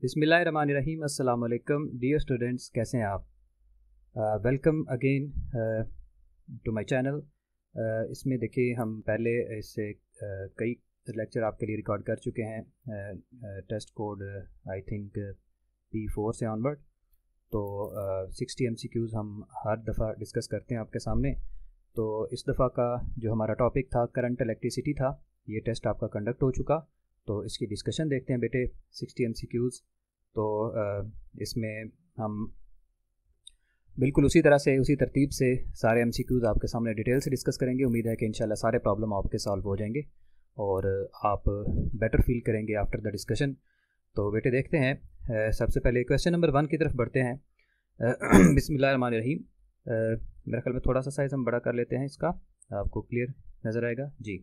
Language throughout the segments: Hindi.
बिस्मिल्लाहिर्रहमानिर्रहीम। अस्सलाम वालेकुम डियर स्टूडेंट्स, कैसे हैं आप? Welcome again to my channel. इसमें देखिए हम पहले इससे कई लेक्चर आपके लिए रिकॉर्ड कर चुके हैं। Test code I think P4 से ऑनवर्ड। तो 60 MCQs हम हर दफ़ा डिस्कस करते हैं आपके सामने। तो इस दफ़ा का जो हमारा टॉपिक था करंट इलेक्ट्रिसिटी था। ये टेस्ट आपका कंडक्ट हो चुका, तो इसकी डिस्कशन देखते हैं बेटे। 60 MCQs। तो इसमें हम बिल्कुल उसी तरह से उसी तरतीब से सारे MCQs आपके सामने डिटेल से डिस्कस करेंगे। उम्मीद है कि इंशाल्लाह सारे प्रॉब्लम आपके सॉल्व हो जाएंगे और आप बेटर फील करेंगे आफ्टर द डिस्कशन। तो बेटे देखते हैं, सबसे पहले क्वेश्चन नंबर 1 की तरफ बढ़ते हैं। बिस्मिल्लाहिर्रहमानिर्रहीम। मेरे ख्याल में थोड़ा सा साइज़ हम बड़ा कर लेते हैं इसका, आपको क्लियर नज़र आएगा जी।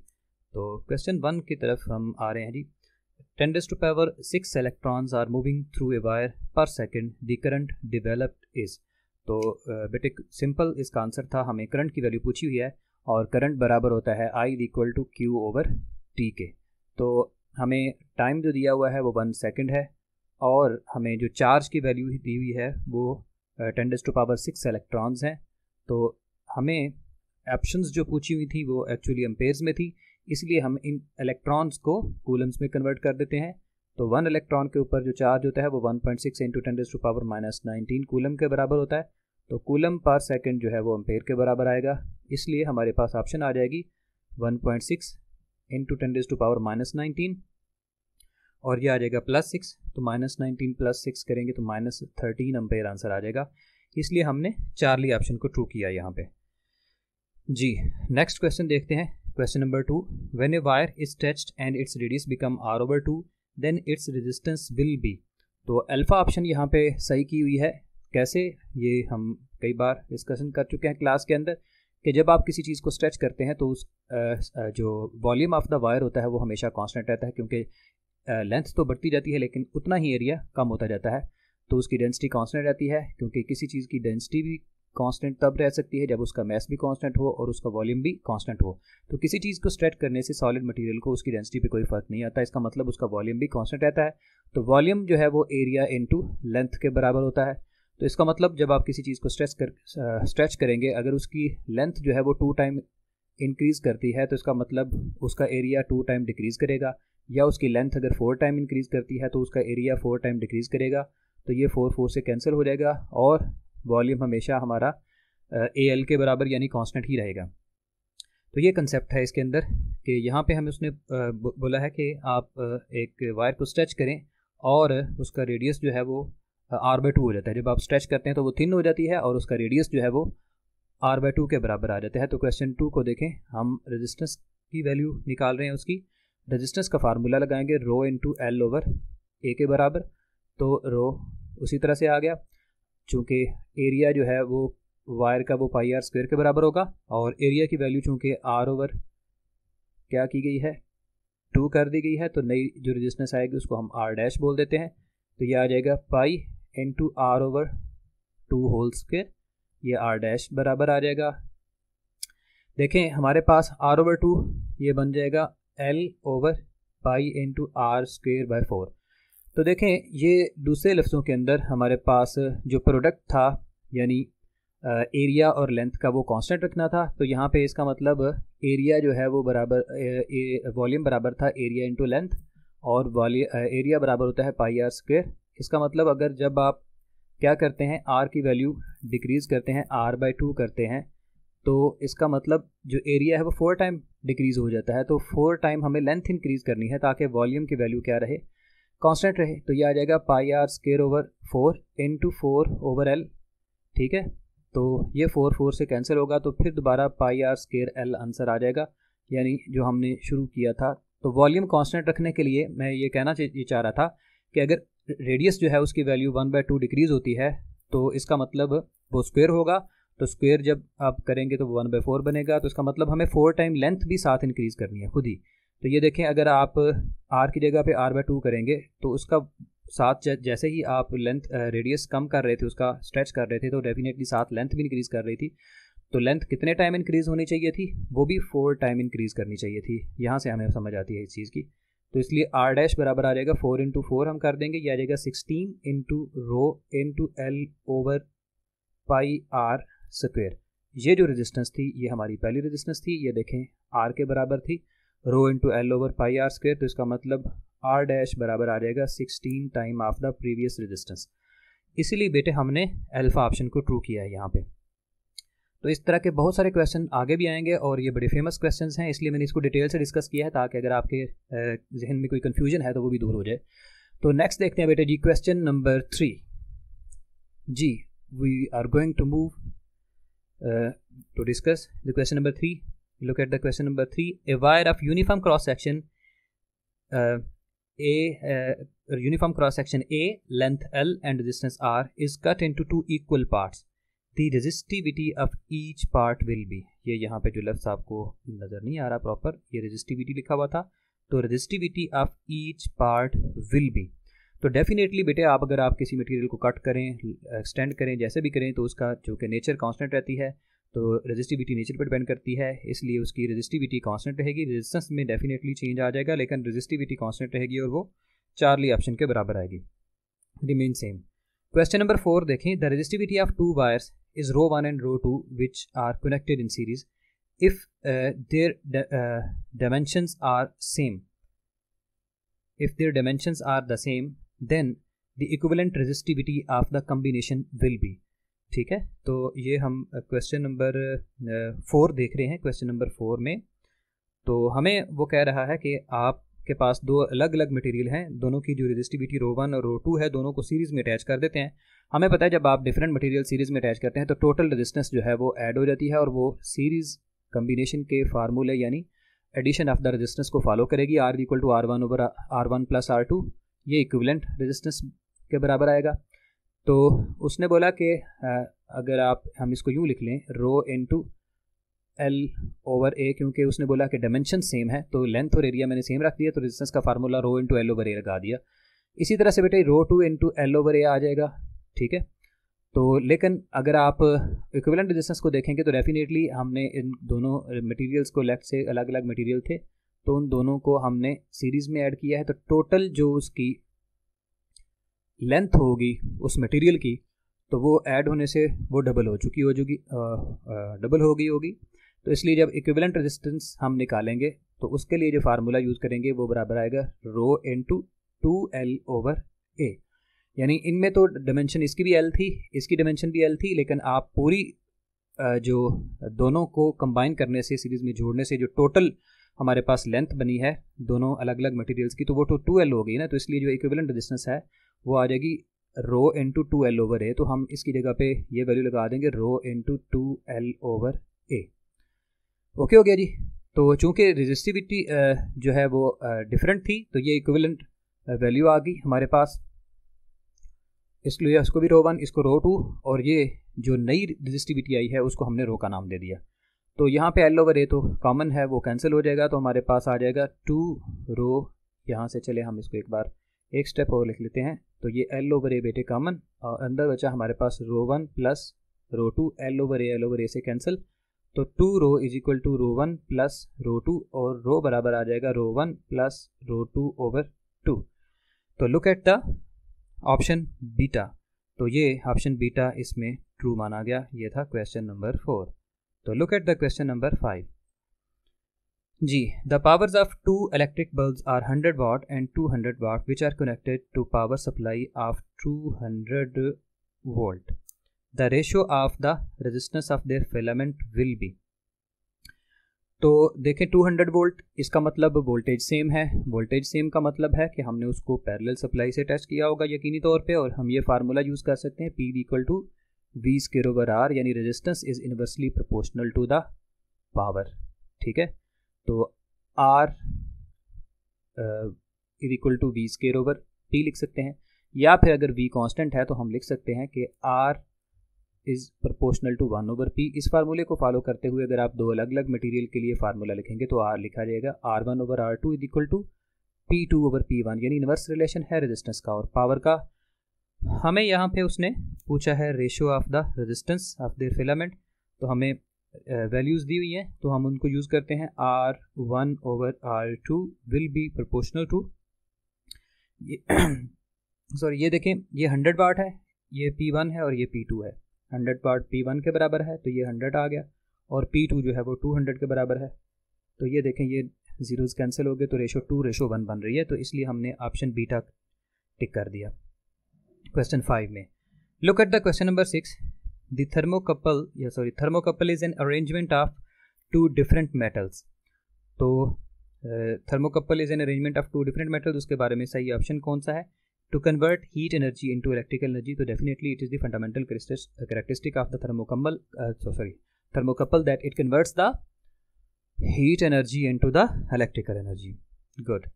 तो क्वेश्चन 1 की तरफ हम आ रहे हैं जी। 10⁻6 electrons are moving through a wire per second. The current developed is। तो बेटे सिंपल इसका आंसर था, हमें करंट की वैल्यू पूछी हुई है और करंट बराबर होता है I = Q/T के। तो हमें टाइम जो दिया हुआ है वो 1 सेकंड है और हमें जो चार्ज की वैल्यू दी हुई है वो 10⁻6 इलेक्ट्रॉन्स हैं। तो हमें ऑप्शंस जो पूछी हुई थी वो एक्चुअली एम्पेयर्स में थी, इसलिए हम इन इलेक्ट्रॉन्स को कूलम्स में कन्वर्ट कर देते हैं। तो 1 इलेक्ट्रॉन के ऊपर जो चार्ज होता है वो 1.6 × 10⁻⁻19 कूलम के बराबर होता है। तो कूलम पर सेकंड जो है वो एम्पेयर के बराबर आएगा, इसलिए हमारे पास ऑप्शन आ जाएगी 1.6 × 10⁻⁻19 और ये आ जाएगा +6। तो -19 + 6 करेंगे तो -13 एम्पेयर आंसर आ जाएगा, इसलिए हमने चार्ली ऑप्शन को ट्रू किया यहाँ पे जी। नेक्स्ट क्वेश्चन देखते हैं। Question number 2। When a wire is touched and its radius become R/2 then its resistance will be. तो अल्फ़ा ऑप्शन यहाँ पे सही की हुई है। कैसे, ये हम कई बार डिस्कशन कर चुके हैं क्लास के अंदर कि जब आप किसी चीज़ को स्ट्रेच करते हैं तो उस जो वॉल्यूम ऑफ द वायर होता है वो हमेशा कांस्टेंट रहता है, क्योंकि लेंथ तो बढ़ती जाती है लेकिन उतना ही एरिया कम होता जाता है। तो उसकी डेंसिटी कांस्टेंट रहती है, क्योंकि किसी चीज़ की डेंसिटी भी कांस्टेंट तब रह सकती है जब उसका मैस भी कांस्टेंट हो और उसका वॉल्यूम भी कांस्टेंट हो। तो किसी चीज़ को स्ट्रेच करने से सॉलिड मटेरियल को उसकी डेंसिटी पे कोई फर्क नहीं आता, इसका मतलब उसका वॉल्यूम भी कांस्टेंट रहता है। तो वॉल्यूम जो है वो एरिया इनटू लेंथ के बराबर होता है। तो इसका मतलब जब आप किसी चीज़ को स्ट्रेच करेंगे, अगर उसकी लेंथ जो है वो 2 टाइम इंक्रीज़ करती है तो इसका मतलब उसका एरिया 2 टाइम डिक्रीज़ करेगा, या उसकी लेंथ अगर 4 टाइम इंक्रीज़ करती है तो उसका एरिया 4 टाइम डिक्रीज़ करेगा। तो ये 4 से कैंसिल हो जाएगा और वॉल्यूम हमेशा हमारा AL के बराबर यानी कांस्टेंट ही रहेगा। तो ये कंसेप्ट है इसके अंदर कि यहाँ पे हमें उसने बोला है कि आप एक वायर को स्ट्रेच करें और उसका रेडियस जो है वो R/2 हो जाता है। जब आप स्ट्रेच करते हैं तो वो थिन हो जाती है और उसका रेडियस जो है वो R/2 के बराबर आ जाता है। तो क्वेश्चन 2 को देखें, हम रेजिस्टेंस की वैल्यू निकाल रहे हैं। उसकी रेजिस्टेंस का फार्मूला लगाएंगे ρ×L/A के बराबर। तो रो उसी तरह से आ गया, चूँकि एरिया जो है वो वायर का वो πr² के बराबर होगा और एरिया की वैल्यू चूँकि R/ क्या की गई है 2 कर दी गई है, तो नई जो रेजिस्टेंस आएगी उसको हम R' बोल देते हैं। तो ये आ जाएगा π × R/2²। ये R' बराबर आ जाएगा। देखें हमारे पास R/2 ये बन जाएगा L/π × R²/4। तो देखें ये दूसरे लफ्ज़ों के अंदर हमारे पास जो प्रोडक्ट था यानी एरिया और लेंथ का वो कांस्टेंट रखना था। तो यहाँ पे इसका मतलब एरिया जो है वो बराबर वॉल्यूम बराबर था एरिया इंटू लेंथ और एरिया बराबर होता है πr²। इसका मतलब अगर जब आप क्या करते हैं R की वैल्यू डिक्रीज़ करते हैं, R/2 करते हैं, तो इसका मतलब जो एरिया है वो 4 टाइम डिक्रीज़ हो जाता है। तो 4 टाइम हमें लेंथ इंक्रीज़ करनी है ताकि वॉल्यूम की वैल्यू क्या रहे, कांस्टेंट रहे। तो ये आ जाएगा πr²/4 × 4/L। ठीक है, तो ये 4 से कैंसिल होगा, तो फिर दोबारा πr²L आंसर आ जाएगा, यानी जो हमने शुरू किया था। तो वॉल्यूम कांस्टेंट रखने के लिए मैं ये कहना चाह रहा था कि अगर रेडियस जो है उसकी वैल्यू 1/2 डिक्रीज़ होती है तो इसका मतलब वो स्क्वायर होगा। तो स्क्वायर जब आप करेंगे तो 1/4 बनेगा। तो इसका मतलब हमें 4 टाइम लेंथ भी साथ इंक्रीज़ करनी है खुद ही। तो ये देखें, अगर आप R की जगह पे R/2 करेंगे तो उसका साथ जैसे ही आप लेंथ रेडियस कम कर रहे थे, उसका स्ट्रेच कर रहे थे, तो डेफिनेटली साथ लेंथ भी इंक्रीज़ कर रही थी। तो लेंथ कितने टाइम इंक्रीज़ होनी चाहिए थी, वो भी 4 टाइम इंक्रीज़ करनी चाहिए थी। यहाँ से हमें समझ आती है इस चीज़ की। तो इसलिए आर डैश बराबर आ जाएगा 4 इंटू 4 हम कर देंगे, ये आ जाएगा 16 into rho into L over pi are square. ये जो रेजिस्टेंस थी ये हमारी पहली रेजिस्टेंस थी, ये देखें आर के बराबर थी, rho into L over pi are square, तो इसका मतलब आर डैश बराबर आ जाएगा 16 time of the previous resistance. इसीलिए बेटे हमने अल्फा ऑप्शन को ट्रू किया है यहाँ पे। तो इस तरह के बहुत सारे क्वेश्चन आगे भी आएंगे और ये बड़े फेमस क्वेश्चंस हैं, इसलिए मैंने इसको डिटेल से डिस्कस किया है ताकि अगर आपके जहन में कोई कन्फ्यूजन है तो वो भी दूर हो जाए। तो नेक्स्ट देखते हैं बेटे जी, क्वेश्चन नंबर 3 जी, we are going to move to discuss the question number 3. Look at the question number 3. A wire of uniform cross section uniform cross section A, length L and resistance R is cut into two equal parts. The resistivity of each part will be, ये यहाँ पे जो लफ्ज़ आपको नज़र नहीं आ रहा प्रॉपर, ये resistivity लिखा हुआ था, तो resistivity of each part will be, तो डेफिनेटली बेटे आप अगर आप किसी मटेरियल को कट करें, एक्सटेंड करें, जैसे भी करें, तो उसका चूँकि नेचर कांस्टेंट रहती है तो रेजिस्टिविटी नेचर पर डिपेंड करती है, इसलिए उसकी रेजिस्टिविटी कांस्टेंट रहेगी। रेजिस्टेंस में डेफिनेटली चेंज आ जाएगा लेकिन रेजिस्टिविटी कांस्टेंट रहेगी और वो चार्ली ऑप्शन के बराबर आएगी, रिमेन सेम। क्वेश्चन नंबर 4 देखें, the resistivity of two wires is rho 1 and rho 2 which are connected in series if their dimensions are same, if their dimensions are the same then the equivalent resistivity of the combination will be। ठीक है, तो ये हम क्वेश्चन नंबर 4 देख रहे हैं। क्वेश्चन नंबर 4 में तो हमें वो कह रहा है कि आपके पास दो अलग अलग मटेरियल हैं, दोनों की जो रेजिस्टिविटी रो 1 और रो 2 है, दोनों को सीरीज़ में अटैच कर देते हैं। हमें पता है जब आप डिफरेंट मटेरियल सीरीज़ में अटैच करते हैं तो टोटल रेजिस्टेंस जो है वो ऐड हो जाती है और वो सीरीज़ कम्बिनेशन के फार्मूले यानी एडिशन ऑफ द रेजिस्टेंस को फॉलो करेगी। R equal to R1 over R1 plus R2, ये इक्विवेलेंट रेजिस्टेंस के बराबर आएगा। तो उसने बोला कि अगर हम इसको यूँ लिख लें, रो इंटू एल ओवर ए, क्योंकि उसने बोला कि डायमेंशन सेम है तो लेंथ और एरिया मैंने सेम रख दिया, तो रेजिस्टेंस का फार्मूला रो इंटू एल ओवर ए लगा दिया। इसी तरह से बेटे रो 2 इंटू एल ओवर ए आ जाएगा। ठीक है, तो लेकिन अगर आप इक्विवेलेंट रेजिस्टेंस को देखेंगे तो डेफिनेटली हमने इन दोनों मटेरियल्स को, लेफ्ट से अलग अलग मटेरियल थे तो उन दोनों को हमने सीरीज़ में ऐड किया है, तो टोटल जो उसकी लेंथ होगी उस मटेरियल की तो वो ऐड होने से वो डबल होगी। तो इसलिए जब इक्विवेलेंट रेजिस्टेंस हम निकालेंगे तो उसके लिए जो फार्मूला यूज़ करेंगे वो बराबर आएगा रो इंटू 2L ओवर ए, यानी इनमें तो डायमेंशन इसकी भी L थी, इसकी डायमेंशन भी L थी, लेकिन आप पूरी जो दोनों को कंबाइन करने से, सीरीज़ में जोड़ने से जो टोटल हमारे पास लेंथ बनी है दोनों अलग अलग मटेरियल्स की, तो वो तो 2L हो गई ना, तो इसलिए जो इक्विवेलेंट रेजिस्टेंस है वो आ जाएगी रो इंटू 2L ओवर ए। तो हम इसकी जगह पे ये वैल्यू लगा देंगे रो इंटू 2L ओवर ए। ओके हो गया जी। तो चूँकि रेजिस्टिविटी जो है वो डिफरेंट थी तो ये इक्विवेलेंट वैल्यू आ गई हमारे पास, इसलिए इसको भी रो 1, इसको रो 2, और ये जो नई रेजिस्टिविटी आई है उसको हमने रो का नाम दे दिया। तो यहाँ पे एल ओवर ए तो कॉमन है, वो कैंसिल हो जाएगा, तो हमारे पास आ जाएगा 2 रो, यहाँ से चले हम इसको एक बार एक स्टेप और लिख लेते हैं, तो ये एल ओवर ए बेटे कॉमन, और अंदर बचा हमारे पास rho 1 plus rho 2, L over A से कैंसिल, तो 2 rho is equal to rho 1 plus rho 2, और रो बराबर आ जाएगा रो 1 प्लस रो 2 ओवर 2। तो look at the option beta, तो ये ऑप्शन बीटा इसमें ट्रू माना गया। ये था क्वेश्चन नंबर 4। तो look at the question number 5 जी, the powers of 2 electric bulbs are 100 watt and 200 watt which are connected to power supply of 200 volt. The ratio of the resistance of their filament will be. तो देखें 200 वोल्ट, इसका मतलब वोल्टेज सेम है। वोल्टेज सेम का मतलब है कि हमने उसको पैरेलल सप्लाई से टेस्ट किया होगा यकीनी तौर पे, और हम ये फार्मूला यूज़ कर सकते हैं P equal to V square over R, यानी resistance is inversely proportional to the power. ठीक है, तो R equal to V square over T लिख सकते हैं, या फिर अगर V कांस्टेंट है तो हम लिख सकते हैं कि R is proportional to 1 over P। इस फार्मूले को फॉलो करते हुए अगर आप दो अलग अलग मटेरियल के लिए फार्मूला लिखेंगे तो R लिखा जाएगा R1 over R2 is equal to P2 over P1, यानी इनवर्स रिलेशन है रेजिस्टेंस का और पावर का। हमें यहाँ पे उसने पूछा है ratio of the resistance of their filament, तो हमें वैल्यूज़ दी हुई हैं तो हम उनको यूज़ करते हैं। R1/R2 will be proportional to, sorry ये देखें, ये 100 वाट है, ये P1 है और ये P2 है। 100 वाट P1 के बराबर है तो ये 100 आ गया, और P2 जो है वो 200 के बराबर है। तो ये देखें, ये जीरोस कैंसिल हो गए तो रेशो 2:1 बन रही है, तो इसलिए हमने ऑप्शन बीटा टिक कर दिया। क्वेश्चन 5 में look at the question number 6। The thermocouple is an arrangement of two different metals. तो thermocouple is an arrangement of two different metals, उसके बारे में सही ऑप्शन कौन सा है? To convert heat energy into electrical energy, तो definitely it is the fundamental characteristic of the thermocouple that it converts the heat energy into the electrical energy. Good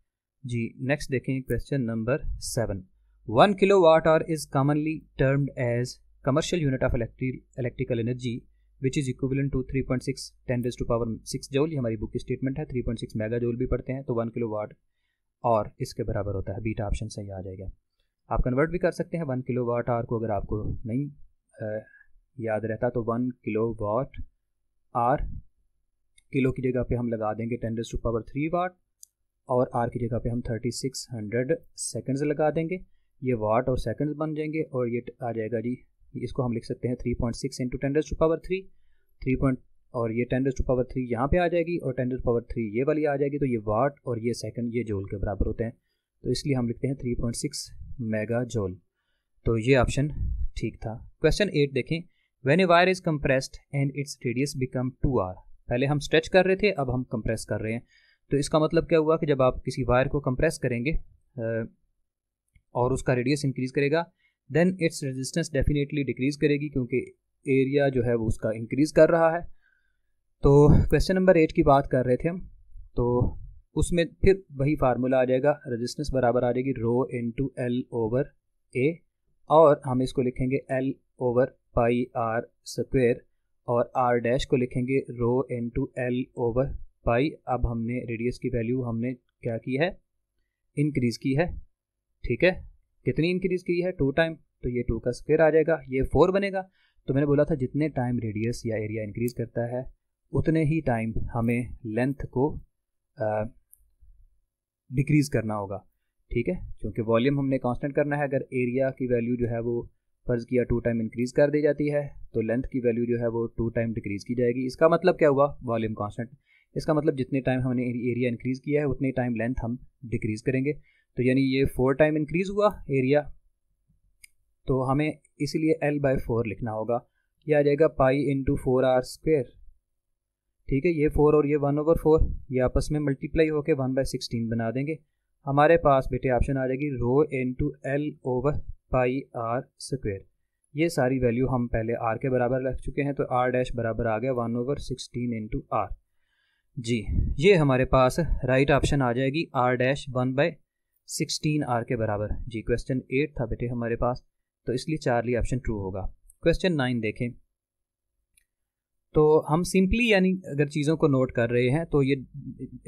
जी, नेक्स्ट देखें question number 7। 1 kilowatt hour is commonly termed as commercial unit of electrical energy which is equivalent to 3.6 10⁻⁶ joule. ये हमारी बुक की स्टेटमेंट है। 3.6 मेगा जूल भी पढ़ते हैं, तो 1 किलोवाट और इसके बराबर होता है। बीटा ऑप्शन सही आ जाएगा। आप कन्वर्ट भी कर सकते हैं 1 किलोवाट आवर को, अगर आपको नहीं याद रहता तो 1 किलोवाट आवर, किलो की जगह पे हम लगा देंगे 10⁻³ वाट, और आर की जगह पे हम 3600 सेकंड्स लगा देंगे। ये वाट और सेकंड्स बन जाएंगे, और ये आ जाएगा जी, इसको हम लिख सकते हैं 3.6 × 10⁻³ 3 और ये 10⁻³ यहाँ पे आ जाएगी, और 10⁻³ ये वाली आ जाएगी। तो ये वाट और ये सेकंड ये जूल के बराबर होते हैं, तो इसलिए हम लिखते हैं 3.6 मेगा जूल। तो ये ऑप्शन ठीक था। क्वेश्चन 8 देखें। When a wire is compressed and its radius become 2r। पहले हम स्ट्रेच कर रहे थे, अब हम कंप्रेस कर रहे हैं। तो इसका मतलब क्या हुआ कि जब आप किसी वायर को कंप्रेस करेंगे और उसका रेडियस इंक्रीज करेगा, then its resistance definitely decrease करेगी, क्योंकि एरिया जो है वो उसका इंक्रीज कर रहा है। तो क्वेश्चन नंबर 8 की बात कर रहे थे हम, तो उसमें फिर वही फार्मूला आ जाएगा, रेजिस्टेंस बराबर आ जाएगी ρ/L/A, और हम इसको लिखेंगे L/πr², और r डैश को लिखेंगे ρ/L/π। अब हमने रेडियस की वैल्यू हमने क्या की है, इंक्रीज़ की है। ठीक है, कितनी इंक्रीज़ की है? 2 टाइम, तो ये 2 का स्क्वायर आ जाएगा, ये 4 बनेगा। तो मैंने बोला था जितने टाइम रेडियस या एरिया इंक्रीज़ करता है उतने ही टाइम हमें लेंथ को डिक्रीज़ करना होगा। ठीक है, क्योंकि वॉल्यूम हमने कांस्टेंट करना है। अगर एरिया की वैल्यू जो है वो फ़र्ज़ किया 2 टाइम इंक्रीज़ कर दी जाती है, तो लेंथ की वैल्यू जो है वो 2 टाइम डिक्रीज़ की जाएगी। इसका मतलब क्या हुआ? Volume constant. इसका मतलब जितने टाइम हमने एरिया इंक्रीज़ किया है उतने टाइम लेंथ हम डिक्रीज़ करेंगे। तो यानी ये 4 टाइम इंक्रीज़ हुआ एरिया, तो हमें इसलिए L/4 लिखना होगा। यह आ जाएगा π × 4r²। ठीक है, ये 4 और ये 1/4 ये आपस में मल्टीप्लाई होकर 1/16 बना देंगे। हमारे पास बेटे ऑप्शन आ जाएगी ρ/L/πr²। ये सारी वैल्यू हम पहले r के बराबर रख चुके हैं, तो r डैश बराबर आ गया 1/16 × r। जी, ये हमारे पास राइट ऑप्शन आ जाएगी r डैश 1/16 r के बराबर। जी, क्वेश्चन 8 था बेटे हमारे पास, तो इसलिए चार्ली ऑप्शन ट्रू होगा। क्वेश्चन 9 देखें। तो हम सिंपली यानी अगर चीज़ों को नोट कर रहे हैं तो ये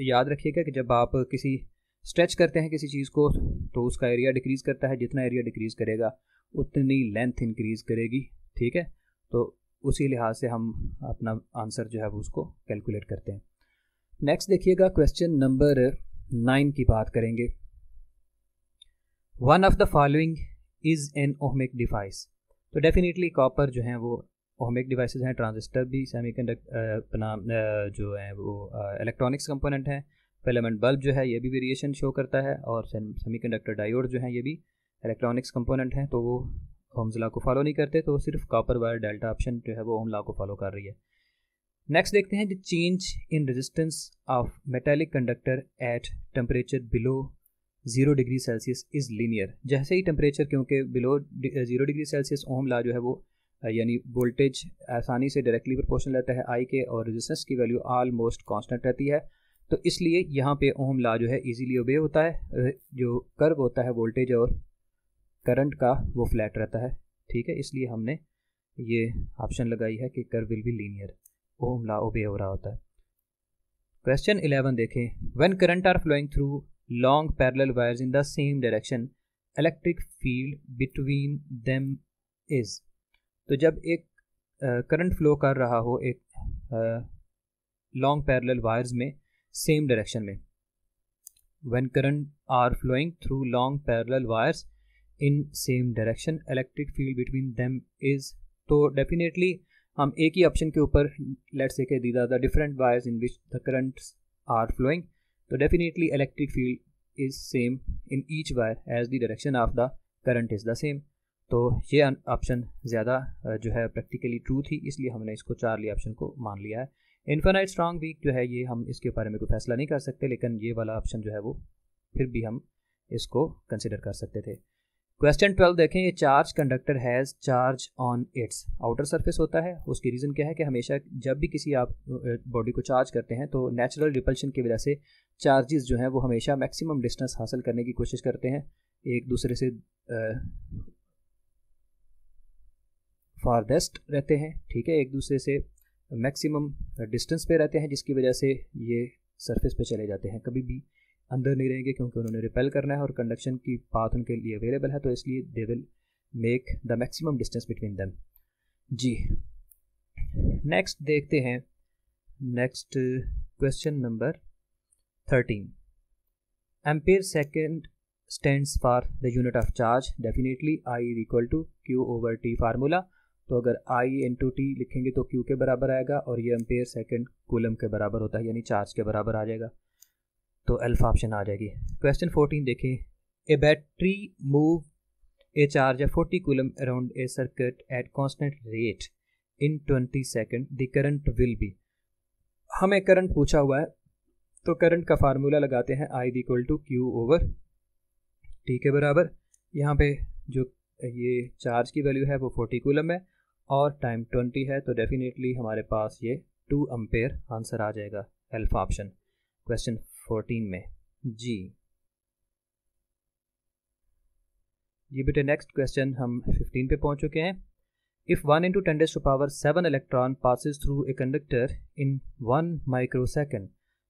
याद रखिएगा कि जब आप किसी स्ट्रेच करते हैं किसी चीज़ को, तो उसका एरिया डिक्रीज़ करता है। जितना एरिया डिक्रीज़ करेगा उतनी लेंथ इंक्रीज़ करेगी। ठीक है, तो उसी लिहाज से हम अपना आंसर जो है वो उसको कैलकुलेट करते हैं। नेक्स्ट देखिएगा, क्वेश्चन नंबर 9 की बात करेंगे। One of the following is an ohmic device. तो डेफिनेटली कॉपर जो है वो ओहमिक डिवाइसेस हैं। ट्रांजिस्टर भी सेमीकंडक्टर अपना जो है वो इलेक्ट्रॉनिक्स कंपोनेंट हैं। फिलामेंट बल्ब जो है ये भी वेरिएशन शो करता है, और सेमीकंडक्टर डायोड जो है ये भी इलेक्ट्रॉनिक्स कंपोनेंट हैं। तो वो ओम्स लॉ को फॉलो नहीं करते, तो सिर्फ कॉपर वायर डेल्टा ऑप्शन जो है वो ओम लॉ को फॉलो कर रही है। नेक्स्ट देखते हैं, the change in resistance of metallic conductor at temperature below 0 degree Celsius is linear. जैसे ही टेम्परेचर क्योंकि बिलो 0 डिग्री सेल्सियस ओम लॉ जो है वो यानी वोल्टेज आसानी से डायरेक्टली प्रोपोर्शनल रहता है आई के, और रेजिस्टेंस की वैल्यू ऑलमोस्ट कांस्टेंट रहती है। तो इसलिए यहाँ पे ओम लॉ जो है इजीली ओबे होता है। जो कर्व होता है वोल्टेज और करंट का वो फ्लैट रहता है। ठीक है, इसलिए हमने ये ऑप्शन लगाई है कि curve will be linear, ohm law obey हो रहा होता है। क्वेश्चन 11 देखें। When current are flowing through long parallel wires in the same direction, electric field between them is. तो जब एक करंट फ्लो कर रहा हो एक लॉन्ग पैरेलल वायर्स में सेम डायरेक्शन में, when current are flowing through long parallel wires in same direction electric field between them is, तो डेफिनेटली हम एक ही ऑप्शन के ऊपर let's say these are the different wires in which the currents are flowing, तो definitely electric field is same in each wire as the direction of the current is the same. तो ये ऑप्शन ज़्यादा जो है प्रैक्टिकली ट्रू थी, इसलिए हमने इसको चार्ली ऑप्शन को मान लिया है। इन्फिनाइट स्ट्रॉन्ग वीक जो है ये हम इसके बारे में कोई फैसला नहीं कर सकते, लेकिन ये वाला ऑप्शन जो है वो फिर भी हम इसको कंसिडर कर सकते थे। क्वेश्चन 12 देखें, ये charge conductor has charge on it's outer surface होता है। उसकी रीज़न क्या है कि हमेशा जब भी किसी आप बॉडी को चार्ज करते हैं तो नेचुरल रिपल्शन की वजह से चार्जेस जो हैं वो हमेशा मैक्सिमम डिस्टेंस हासिल करने की कोशिश करते हैं, एक दूसरे से फारदेस्ट रहते हैं, ठीक है, एक दूसरे से मैक्सिमम डिस्टेंस पे रहते हैं, जिसकी वजह से ये सरफेस पे चले जाते हैं, कभी भी अंदर नहीं रहेंगे क्योंकि उन्होंने रिपेल करना है और कंडक्शन की पाथ उनके लिए अवेलेबल है, तो इसलिए they will make the maximum distance between them. जी नेक्स्ट देखते हैं, next question number 13, ampere second stands for the unit of charge, definitely I is equal to Q over T formula, तो अगर आई इंटू टी लिखेंगे तो क्यू के बराबर आएगा और ये एम्पेयर सेकेंड कूलम के बराबर होता है, यानी चार्ज के बराबर आ जाएगा, तो अल्फा ऑप्शन आ जाएगी। क्वेश्चन 14 देखें, a battery move a charge of 40 coulomb around a circuit at constant rate in 20 second, the current will be, हमें करंट पूछा हुआ है तो करंट का फार्मूला लगाते हैं, I equal to Q over T के बराबर। यहाँ पे जो ये चार्ज की वैल्यू है वो 40 कूलम है और टाइम 20 है, तो डेफिनेटली हमारे पास ये 2 एम्पेयर आंसर आ जाएगा, अल्फा ऑप्शन क्वेश्चन 14 में। जी ये बेटे नेक्स्ट क्वेश्चन हम 15 पे पहुंच चुके हैं। If 1 × 10⁻⁷ electron passes through a conductor in 1 microsecond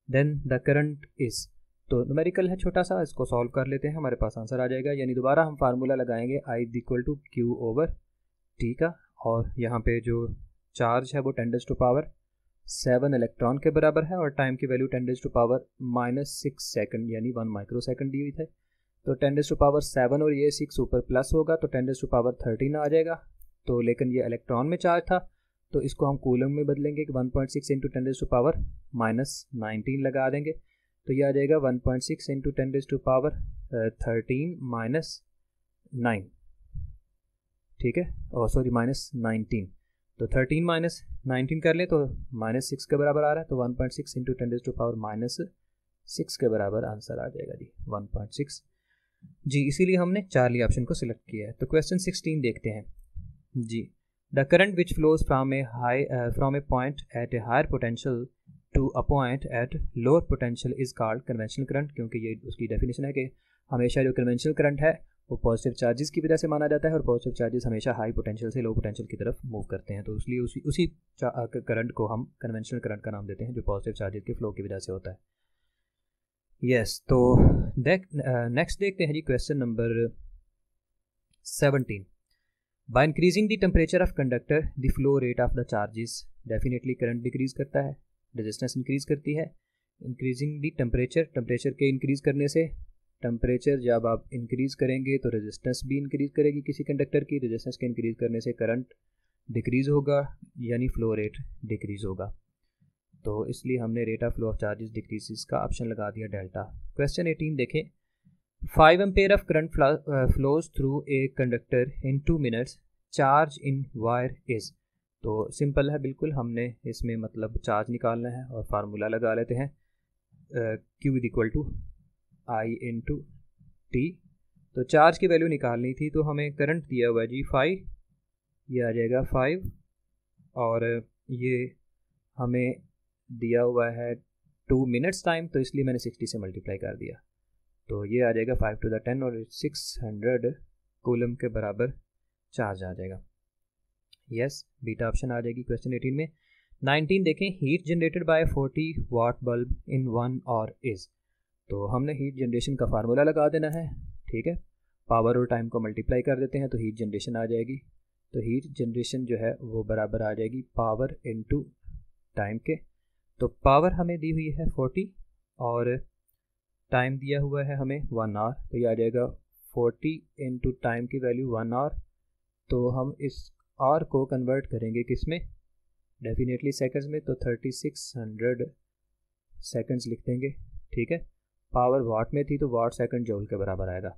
then the current is, तो न्यूमेरिकल है छोटा सा, इसको सॉल्व कर लेते हैं, हमारे पास आंसर आ जाएगा, यानी दोबारा हम फार्मूला लगाएंगे I equal to Q over T का, और यहाँ पे जो चार्ज है वो 10⁻⁷ इलेक्ट्रॉन के बराबर है और टाइम की वैल्यू 10⁻⁻6 सेकंड यानी 1 माइक्रोसेकंड दी हुई है, तो 10⁻⁷ और ये 6 ऊपर प्लस होगा तो 10⁻13 आ जाएगा, तो लेकिन ये इलेक्ट्रॉन में चार्ज था तो इसको हम कूलम में बदलेंगे कि 1.6 × 10⁻⁻19 लगा देंगे, तो ये आ जाएगा 1.6 × 10⁻13 - 9, ठीक है, और सॉरी -19, तो 13 - 19 कर ले तो -6 के बराबर आ रहा है, तो 1.6 × 10⁻⁻6 के बराबर आंसर आ जाएगा जी 1.6। जी इसीलिए हमने चार्ली ऑप्शन को सिलेक्ट किया है। तो क्वेश्चन 16 देखते हैं जी, the current which flows from a point at a higher potential to a point at lower potential is called conventional current, क्योंकि ये उसकी डेफिनेशन है कि हमेशा जो कन्वेंशनल करंट है वो पॉजिटिव चार्जेस की वजह से माना जाता है और पॉजिटिव चार्जेस हमेशा हाई पोटेंशियल से लो पोटेंशियल की तरफ मूव करते हैं, तो इसलिए उसी करंट को हम कन्वेंशनल करंट का नाम देते हैं जो पॉजिटिव चार्जेस के फ्लो की वजह से होता है। यस तो नेक्स्ट देखते हैं जी question number 17, by increasing the temperature of conductor the flow rate of the charges, definitely current decrease करता है, रेजिस्टेंस इंक्रीज करती है, इंक्रीजिंग द टेम्परेचर के इंक्रीज करने से, टेम्परेचर जब आप इंक्रीज करेंगे तो रेजिस्टेंस भी इंक्रीज करेगी किसी कंडक्टर की, रेजिस्टेंस के इंक्रीज करने से करंट डिक्रीज होगा यानी फ्लो रेट डिक्रीज होगा, तो इसलिए हमने rate of flow of charges decrease का ऑप्शन लगा दिया डेल्टा। क्वेश्चन 18 देखें, 5 ampere of current flows through a conductor in 2 minutes, charge in wire is, तो सिंपल है बिल्कुल, हमने इसमें मतलब चार्ज निकालना है और फार्मूला लगा लेते हैं, Q equal to I into T, तो चार्ज की वैल्यू निकालनी थी तो हमें करंट दिया हुआ है जी 5, ये आ जाएगा 5 और ये हमें दिया हुआ है 2 मिनट्स टाइम, तो इसलिए मैंने 60 से मल्टीप्लाई कर दिया, तो ये आ जाएगा 5 to the 10 और 600 कूलम के बराबर चार्ज आ जाएगा। यस बीटा ऑप्शन आ जाएगी क्वेश्चन 18 में। 19 देखें, heat generated by 40 watt bulb in 1 hour is, तो हमने हीट जनरेशन का फार्मूला लगा देना है, ठीक है, पावर और टाइम को मल्टीप्लाई कर देते हैं तो हीट जनरेशन आ जाएगी, तो हीट जनरेशन जो है वो बराबर आ जाएगी पावर इनटू टाइम के। तो पावर हमें दी हुई है 40 और टाइम दिया हुआ है हमें 1 आवर, तो ये आ जाएगा 40 इंटू टाइम की वैल्यू 1 आवर। तो हम इस आवर को कन्वर्ट करेंगे किस में, डेफिनेटली सेकंड्स में, तो 3600 सेकंड्स लिख देंगे। ठीक है, पावर वाट में थी तो वाट सेकंड जूल के बराबर आएगा।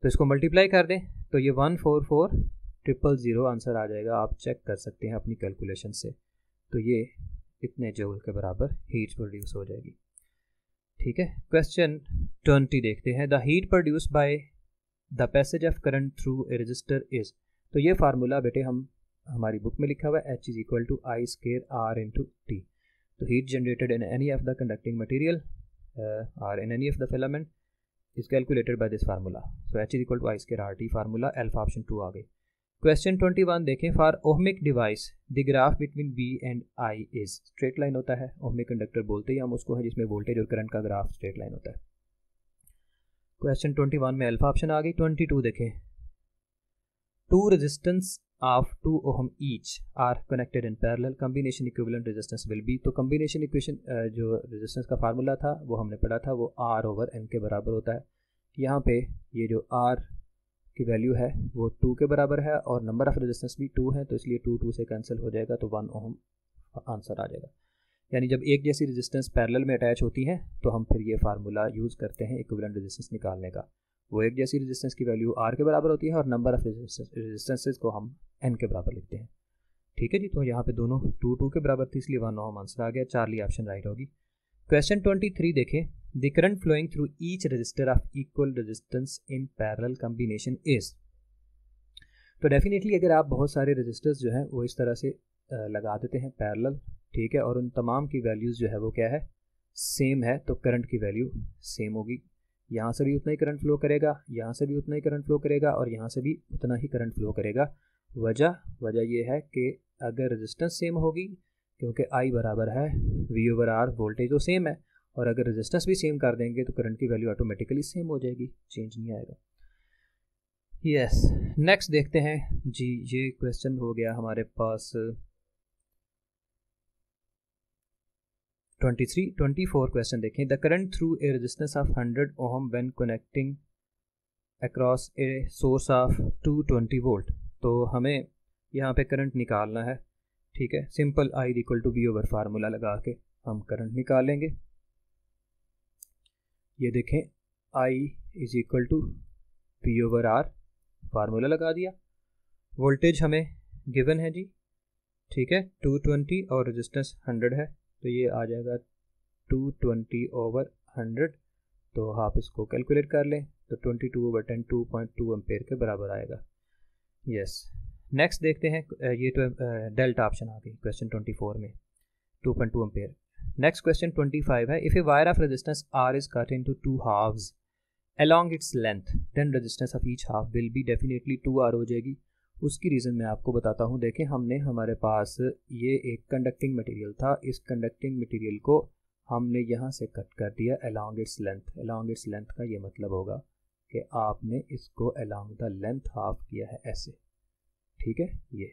तो इसको मल्टीप्लाई कर दें तो ये 144000 आंसर आ जाएगा। आप चेक कर सकते हैं अपनी कैलकुलेशन से। तो ये इतने जूल के बराबर हीट प्रोड्यूस हो जाएगी। ठीक है, क्वेश्चन 20 देखते हैं। The heat produce by the passage of current through a register is. तो ये फार्मूला बेटे हमारी बुक में लिखा हुआ है, H = I²R × T। तो heat generated in any of the conducting material और in any of the filament is calculated by this formula. So H = I²RT formula, alpha option 2 आ गई। क्वेश्चन 21 देखें। For ohmic device the graph between V and I is. Straight line होता है ओहमिक कंडक्टर बोलते ही हम उसको है, जिसमें वोल्टेज और करंट का ग्राफ स्ट्रेट लाइन होता है। क्वेश्चन 21 में अल्फा ऑप्शन आ गई। 22 देखें। 2 resistance of 2 ohm each are connected in parallel, combination equivalent resistance will be. तो कॉम्बिनेशन इक्वेशन जो रेजिस्टेंस का फार्मूला था वो हमने पढ़ा था, वो R/N के बराबर होता है। यहाँ पे ये जो R की वैल्यू है वो 2 के बराबर है और नंबर ऑफ रेजिस्टेंस भी 2 है, तो इसलिए 2 से कैंसिल हो जाएगा, तो 1 ओहम आंसर आ जाएगा। यानी जब एक जैसी रेजिस्टेंस पैरेलल में अटैच होती है तो हम फिर ये फार्मूला यूज़ करते हैं इक्विवेलेंट रेजिस्टेंस निकालने का। वो एक जैसी रेजिस्टेंस की वैल्यू R के बराबर होती है और नंबर ऑफ रेजिस्टेंसेस को हम N के बराबर लिखते हैं। ठीक है जी, तो यहाँ पे दोनों 2 के बराबर थी, इसलिए 1 ओहम आंसर आ गया। चार्ली ऑप्शन राइट होगी। क्वेश्चन 23 देखें। The current flowing through each resistor of equal resistance in parallel combination is. तो डेफिनेटली अगर आप बहुत सारे रजिस्टर्स जो हैं वो इस तरह से लगा देते हैं पैरेलल, ठीक है, और उन तमाम की वैल्यूज़ जो है वो क्या है, सेम है, तो करंट की वैल्यू सेम होगी। यहाँ से भी उतना ही करंट फ्लो करेगा, यहाँ से भी उतना ही करंट फ्लो करेगा और यहाँ से भी उतना ही करंट फ्लो करेगा। वजह ये है कि अगर रेजिस्टेंस सेम होगी, क्योंकि I बराबर है V/R, वोल्टेज तो सेम है, और अगर रेजिस्टेंस भी सेम कर देंगे तो करंट की वैल्यू ऑटोमेटिकली सेम हो जाएगी, चेंज नहीं आएगा। यस, नेक्स्ट देखते हैं जी। ये क्वेश्चन हो गया हमारे पास 24 क्वेश्चन देखें। The current through a resistance of 100 ohm when connecting across a source of 220 volt. तो हमें यहाँ पे करंट निकालना है, ठीक है। सिंपल I = V/R फार्मूला लगा के हम करंट निकालेंगे। ये देखें I = V/R फार्मूला लगा दिया। वोल्टेज हमें गिवन है जी, ठीक है, 220 और रेजिस्टेंस 100 है, तो ये आ जाएगा 220/100। तो आप इसको कैलकुलेट कर लें तो 22/10 2.2 एम्पेयर के बराबर आएगा। यस, नेक्स्ट देखते हैं। ये तो डेल्टा ऑप्शन आ गई क्वेश्चन 24 में, 2.2 एम्पेयर। नेक्स्ट क्वेश्चन 25 है। If a wire of resistance R is cut into 2 halves along its length then resistance of each half will be definitely 2R हो जाएगी। उसकी रीज़न मैं आपको बताता हूँ। देखें, हमारे पास ये एक कंडक्टिंग मटेरियल था, इस कंडक्टिंग मटेरियल को हमने यहाँ से कट कर दिया along its length। along its length का ये मतलब होगा कि आपने इसको along the length हाफ किया है ऐसे, ठीक है। ये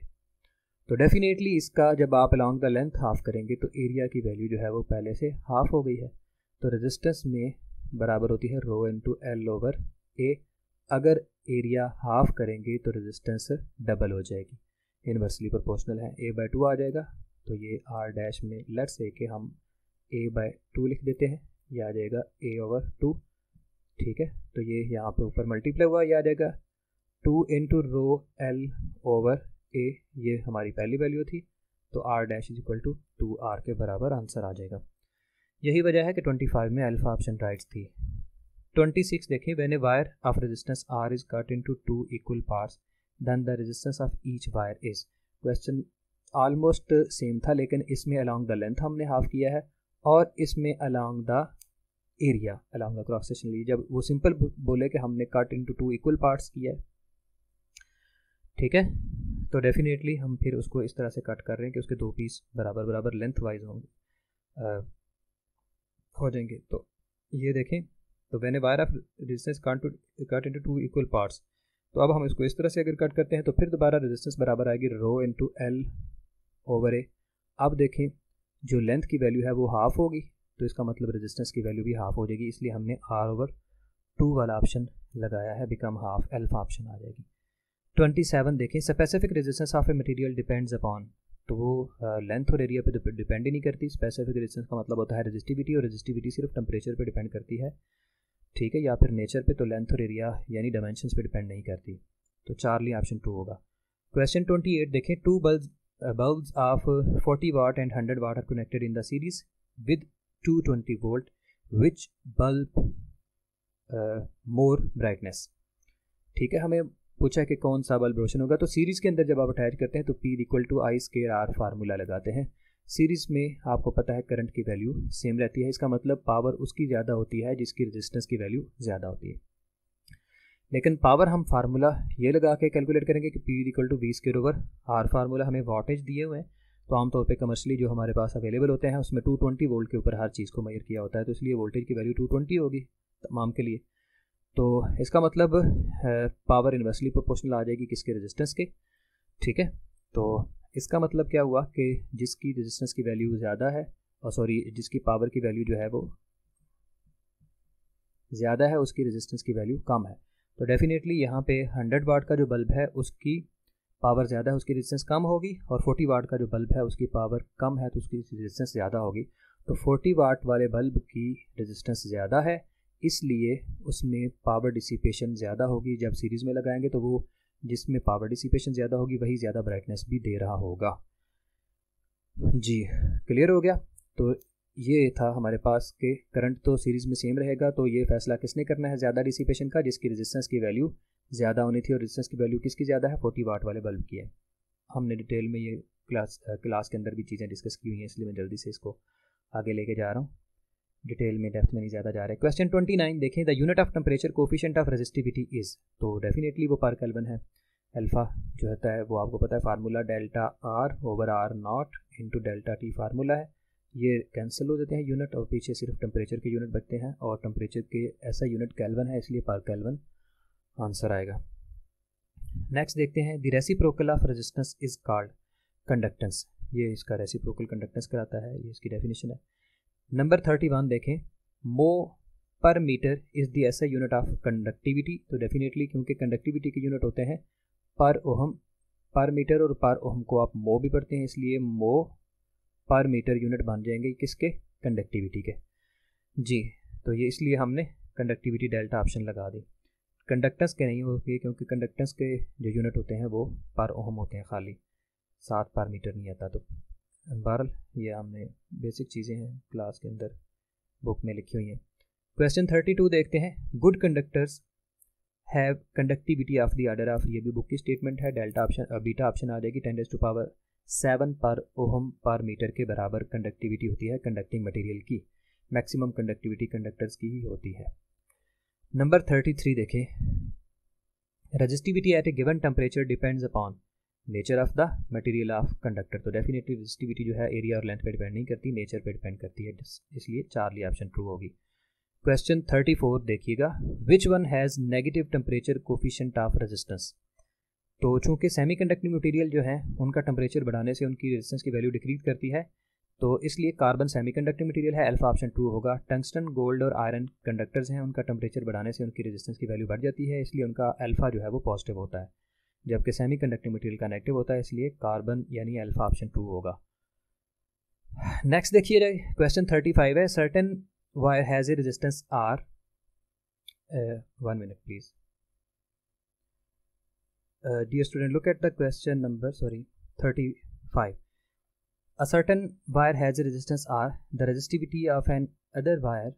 तो डेफिनेटली इसका जब आप along the length हाफ करेंगे तो एरिया की वैल्यू जो है वो पहले से हाफ हो गई है। तो रेजिस्टेंस में बराबर होती है ρ × L/A। अगर एरिया हाफ करेंगे तो रेजिस्टेंस डबल हो जाएगी, इन्वर्सली प्रोपोर्शनल है, A/2 आ जाएगा। तो ये R' में लेट्स से कि हम A/2 लिख देते हैं, ये आ जाएगा A/2, ठीक है। तो ये यहाँ पे ऊपर मल्टीप्लाई हुआ, ये आ जाएगा 2 × ρ L/A। ये हमारी पहली वैल्यू थी, तो R' = 2R के बराबर आंसर आ जाएगा। यही वजह है कि 25 में अल्फा ऑप्शन राइट थी। 26 देखिए। When a wire of resistance R is cut into 2 equal parts then the resistance of each wire is. Question almost same था, लेकिन इसमें अलोंग द लेंथ हमने हाफ किया है और इसमें along the area, along the cross section ली। जब वो सिंपल बोले कि हमने कट इनटू 2 इक्वल पार्ट्स किया है, ठीक है, तो डेफिनेटली हम फिर उसको इस तरह से कट कर रहे हैं कि उसके 2 पीस बराबर बराबर लेंथ वाइज होंगे, हो जाएंगे। तो ये देखें, तो when a wire of resistance cut into 2 equal parts, तो अब हम इसको इस तरह से अगर कट करते हैं तो फिर दोबारा रेजिस्टेंस बराबर आएगी ρ × L/A। अब देखें, जो लेंथ की वैल्यू है वो हाफ होगी, तो इसका मतलब रेजिस्टेंस की वैल्यू भी हाफ हो जाएगी, इसलिए हमने R/2 वाला ऑप्शन लगाया है, बिकम हाफ, अल्फा ऑप्शन आ जाएगी। 27 देखें, specific resistance of a material depends upon, तो वो लेंथ और एरिया पे डिपेंड ही नहीं करती। स्पेसिफिक रेजिस्टेंस का मतलब होता है रेजिस्टिविटी, और रेजिस्टिविटी सिर्फ टेम्परेचर पे डिपेंड करती है, ठीक है, या फिर नेचर पे, तो लेंथ और एरिया यानी डायमेंशंस पे डिपेंड नहीं करती। तो चार्ली ऑप्शन 2 होगा। क्वेश्चन 28 देखें, to bulbs of 40 watt and 100 watt are connected in the series with 220 volt, which bulb more brightness, ठीक है, हमें पूछा कि कौन सा बल्ब रोशन होगा। तो सीरीज़ के अंदर जब आप अटैच करते हैं तो P=I²R फार्मूला लगाते हैं। सीरीज़ में आपको पता है करंट की वैल्यू सेम रहती है, इसका मतलब पावर उसकी ज़्यादा होती है जिसकी रेजिस्टेंस की वैल्यू ज़्यादा होती है। लेकिन पावर हम फार्मूला ये लगा के कैलकुलेट करेंगे कि P=V²/R फार्मूला हमें वाटेज दिए हुए हैं, तो आमतौर पे कमर्शियली जो हमारे पास अवेलेबल होते हैं उसमें 220 वोल्ट के ऊपर हर चीज़ को मेजर किया होता है, तो इसलिए वोल्टेज की वैल्यू 220 होगी तमाम के लिए। तो इसका मतलब पावर इन्वर्सली प्रोपोर्शनल आ जाएगी किसके, रेजिस्टेंस के, ठीक है। तो इसका मतलब क्या हुआ कि जिसकी रेजिस्टेंस की वैल्यू ज़्यादा है, और सॉरी जिसकी पावर की वैल्यू जो है वो ज़्यादा है उसकी रेजिस्टेंस की वैल्यू कम है। तो डेफिनेटली यहाँ पे 100 वाट का जो बल्ब है उसकी पावर ज़्यादा है, उसकी रेजिस्टेंस कम होगी, और 40 वाट का जो बल्ब है उसकी पावर कम है तो उसकी रेजिस्टेंस ज़्यादा होगी। तो 40 वाट वाले बल्ब की रेजिस्टेंस ज़्यादा है, इसलिए उसमें पावर डिसिपेशन ज़्यादा होगी। जब सीरीज़ में लगाएंगे तो वो जिसमें पावर डिसिपेशन ज़्यादा होगी वही ज़्यादा ब्राइटनेस भी दे रहा होगा। जी क्लियर हो गया। तो ये था हमारे पास के करंट तो सीरीज़ में सेम रहेगा, तो ये फैसला किसने करना है ज़्यादा डिसिपेशन का, जिसकी रेजिस्टेंस की वैल्यू ज़्यादा होनी थी, और रेजिस्टेंस की वैल्यू किसकी ज़्यादा है, 40 वाट वाले बल्ब की है। हमने डिटेल में ये क्लास के अंदर भी चीज़ें डिस्कस की हुई हैं, इसलिए मैं जल्दी से इसको आगे लेके जा रहा हूँ, डिटेल में डेप्थ में नहीं ज़्यादा जा रहा है। क्वेश्चन 29 देखें, the unit of temperature coefficient of resistivity is, तो डेफिनेटली वो पर केल्विन है। अल्फ़ा जो होता है वो आपको पता है फार्मूला ΔR/R0 × ΔT फार्मूला है, ये कैंसिल हो जाते हैं यूनिट, और पीछे सिर्फ टेम्परेचर के यूनिट बचते हैं, और टेम्परेचर के ऐसा यूनिट केल्विन है इसलिए पर केल्विन आंसर आएगा। नेक्स्ट देखते हैं, the reciprocal of resistance is called conductance, ये इसका रेसिप्रोकल कंडक्टेंस कराता है, ये इसकी डेफिनेशन है। नंबर 31 देखें, मो पर मीटर इज़ द ऐसा यूनिट ऑफ कंडक्टिविटी, तो डेफिनेटली क्योंकि कंडक्टिविटी के यूनिट होते हैं पर ओहम, पर मीटर और पर ओहम को आप मो भी पढ़ते हैं, इसलिए मो पर मीटर यूनिट बन जाएंगे किसके, कंडक्टिविटी के। जी तो ये इसलिए हमने कंडक्टिविटी डेल्टा ऑप्शन लगा दी। कंडक्टेंस के नहीं होगी क्योंकि कंडक्टेंस के जो यूनिट होते हैं वो पर ओहम होते हैं खाली, 7 पर मीटर नहीं आता। तो बहरहाल ये हमने बेसिक चीज़ें हैं क्लास के अंदर बुक में लिखी हुई हैं। क्वेश्चन 32 देखते हैं, good conductors have conductivity of the order of, ये भी बुक की स्टेटमेंट है, डेल्टा ऑप्शन बीटा ऑप्शन आ जाएगी, 10⁻7 पर ओहम पर मीटर के बराबर कंडक्टिविटी होती है कंडक्टिंग मटेरियल की। मैक्सिमम कंडक्टिविटी कंडक्टर्स की ही होती है। नंबर 33 देखें, resistivity eight A given temperature depends upon nature of the material of conductor, तो डेफिनेटली रेजिस्टिविटी जो है एरिया और लेंथ पे डिपेंड नहीं करती, नेचर पे डिपेंड करती है, इसलिए चार्ली ऑप्शन ट्रू होगी। क्वेश्चन 34 देखिएगा, which one has negative temperature coefficient of resistance, तो चूँकि सेमी कंडक्टिंग मटीरियल जो है उनका टेम्परेचर बढ़ाने से उनकी रेजिस्टेंस की वैल्यू डिक्रीज करती है, तो इसलिए कार्बन सेमी कंडक्टिंग मटीरियल है, अल्फा ऑप्शन ट्रू होगा। टंगस्टन, गोल्ड और आयरन कंडक्टर्स हैं, उनका टेम्परेचर बढ़ाने से उनकी रेजिस्टेंस की वैल्यू बढ़ जाती है, इसलिए उनका अल्फा जो है वो पॉजिटिव होता है, जबकि सेमी कंडक्टिंग मटीरियल का नेगेटिव होता है, इसलिए कार्बन यानी अल्फा ऑप्शन ट्रू होगा। नेक्स्ट देखिए क्वेश्चन 35 है, certain wire has a resistance R, 1 minute please dear student, look at the question number 35. A certain wire has a resistance R, the resistivity of an other wire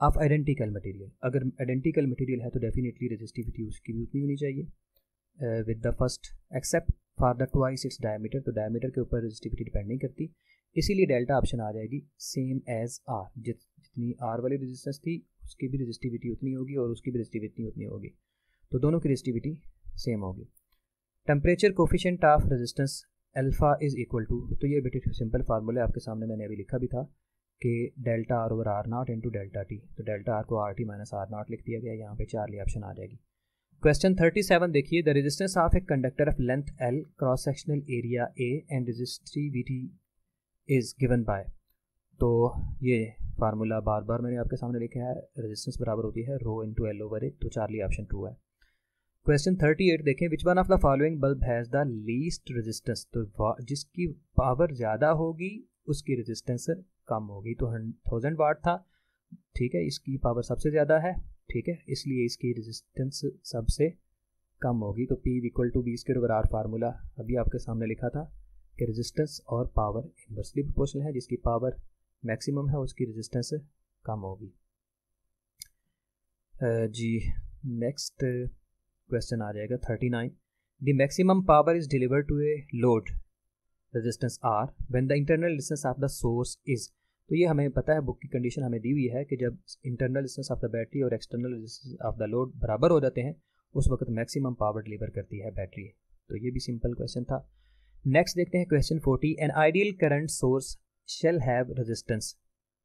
of identical material, अगर identical material है तो definitely resistivity उसकी भी उतनी होनी चाहिए with the first except for the twice its diameter, तो diameter के ऊपर resistivity डिपेंड नहीं करती, इसीलिए डेल्टा ऑप्शन आ जाएगी सेम एज R, जितनी R वाली रेजिस्टेंस थी उसकी भी रेजिस्टिविटी उतनी होगी और उसकी भी रेजिस्टिविटी उतनी होगी, तो दोनों की रेजिस्टिविटी सेम होगी। Temperature coefficient of resistance alpha is equal to, तो ये बेटे सिंपल फार्मूला आपके सामने मैंने अभी लिखा भी था कि delta R over R not into delta T, तो डेल्टा आर को R T minus R not लिख दिया गया, यहाँ पे चार्ली ऑप्शन आ जाएगी। क्वेश्चन 37 देखिए, the resistance of A conductor of length L, cross sectional area A and resistivity is given by, तो ये फार्मूला बार बार मैंने आपके सामने लिखा है, रेजिस्टेंस बराबर होती है रो इंटू एल ओवर ए, तो चार्ली ऑप्शन ट्रू है। क्वेश्चन 38 देखें, विच one of the following bulb has the least resistance, तो जिसकी पावर ज़्यादा होगी उसकी रेजिस्टेंस कम होगी, तो 1000 वाट था, ठीक है, इसकी पावर सबसे ज़्यादा है, ठीक है, इसलिए इसकी रेजिस्टेंस सबसे कम होगी। तो P equal to V square over R formula अभी आपके सामने लिखा था कि रेजिस्टेंस और पावर इन्वर्सली प्रोपोर्शनल है, जिसकी पावर मैक्सिमम है उसकी रेजिस्टेंस कम होगी। जी नेक्स्ट क्वेश्चन आ जाएगा 39, the maximum power is delivered to a load resistance R when the internal resistance of the source is, तो ये हमें पता है, बुक की कंडीशन हमें दी हुई है कि जब internal resistance of the battery और external resistance of the load बराबर हो जाते हैं उस वक्त मैक्सिमम पावर डिलीवर करती है बैटरी, तो ये भी सिंपल क्वेश्चन था। नेक्स्ट देखते हैं question 40, an ideal current source shall have resistance,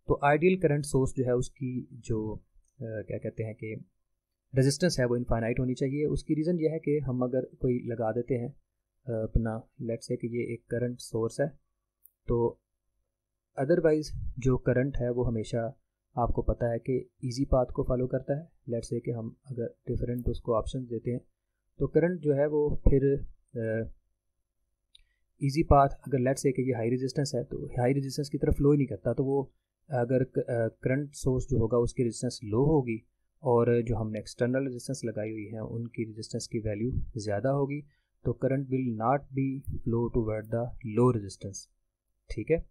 तो आइडियल करंट सोर्स जो है उसकी जो क्या कहते हैं कि रेजिस्टेंस है वो इनफाइनाइट होनी चाहिए। उसकी रीज़न ये है कि हम अगर कोई लगा देते हैं अपना, लेट्स से कि ये एक करंट सोर्स है, तो अदरवाइज़ जो करंट है वो हमेशा आपको पता है कि इजी पाथ को फॉलो करता है। लेट्स से कि हम अगर डिफरेंट उसको ऑप्शन देते हैं तो करंट जो है वो फिर इजी पाथ, अगर लेट्स से कि ये हाई रेजिस्टेंस है तो हाई रेजिस्टेंस की तरफ फ्लो ही नहीं करता, तो वो अगर करंट सोर्स जो होगा उसकी रेजिस्टेंस लो होगी और जो हमने एक्सटर्नल रेजिस्टेंस लगाई हुई है उनकी रेजिस्टेंस की वैल्यू ज़्यादा होगी, तो current will not be flow toward the low resistance, ठीक है।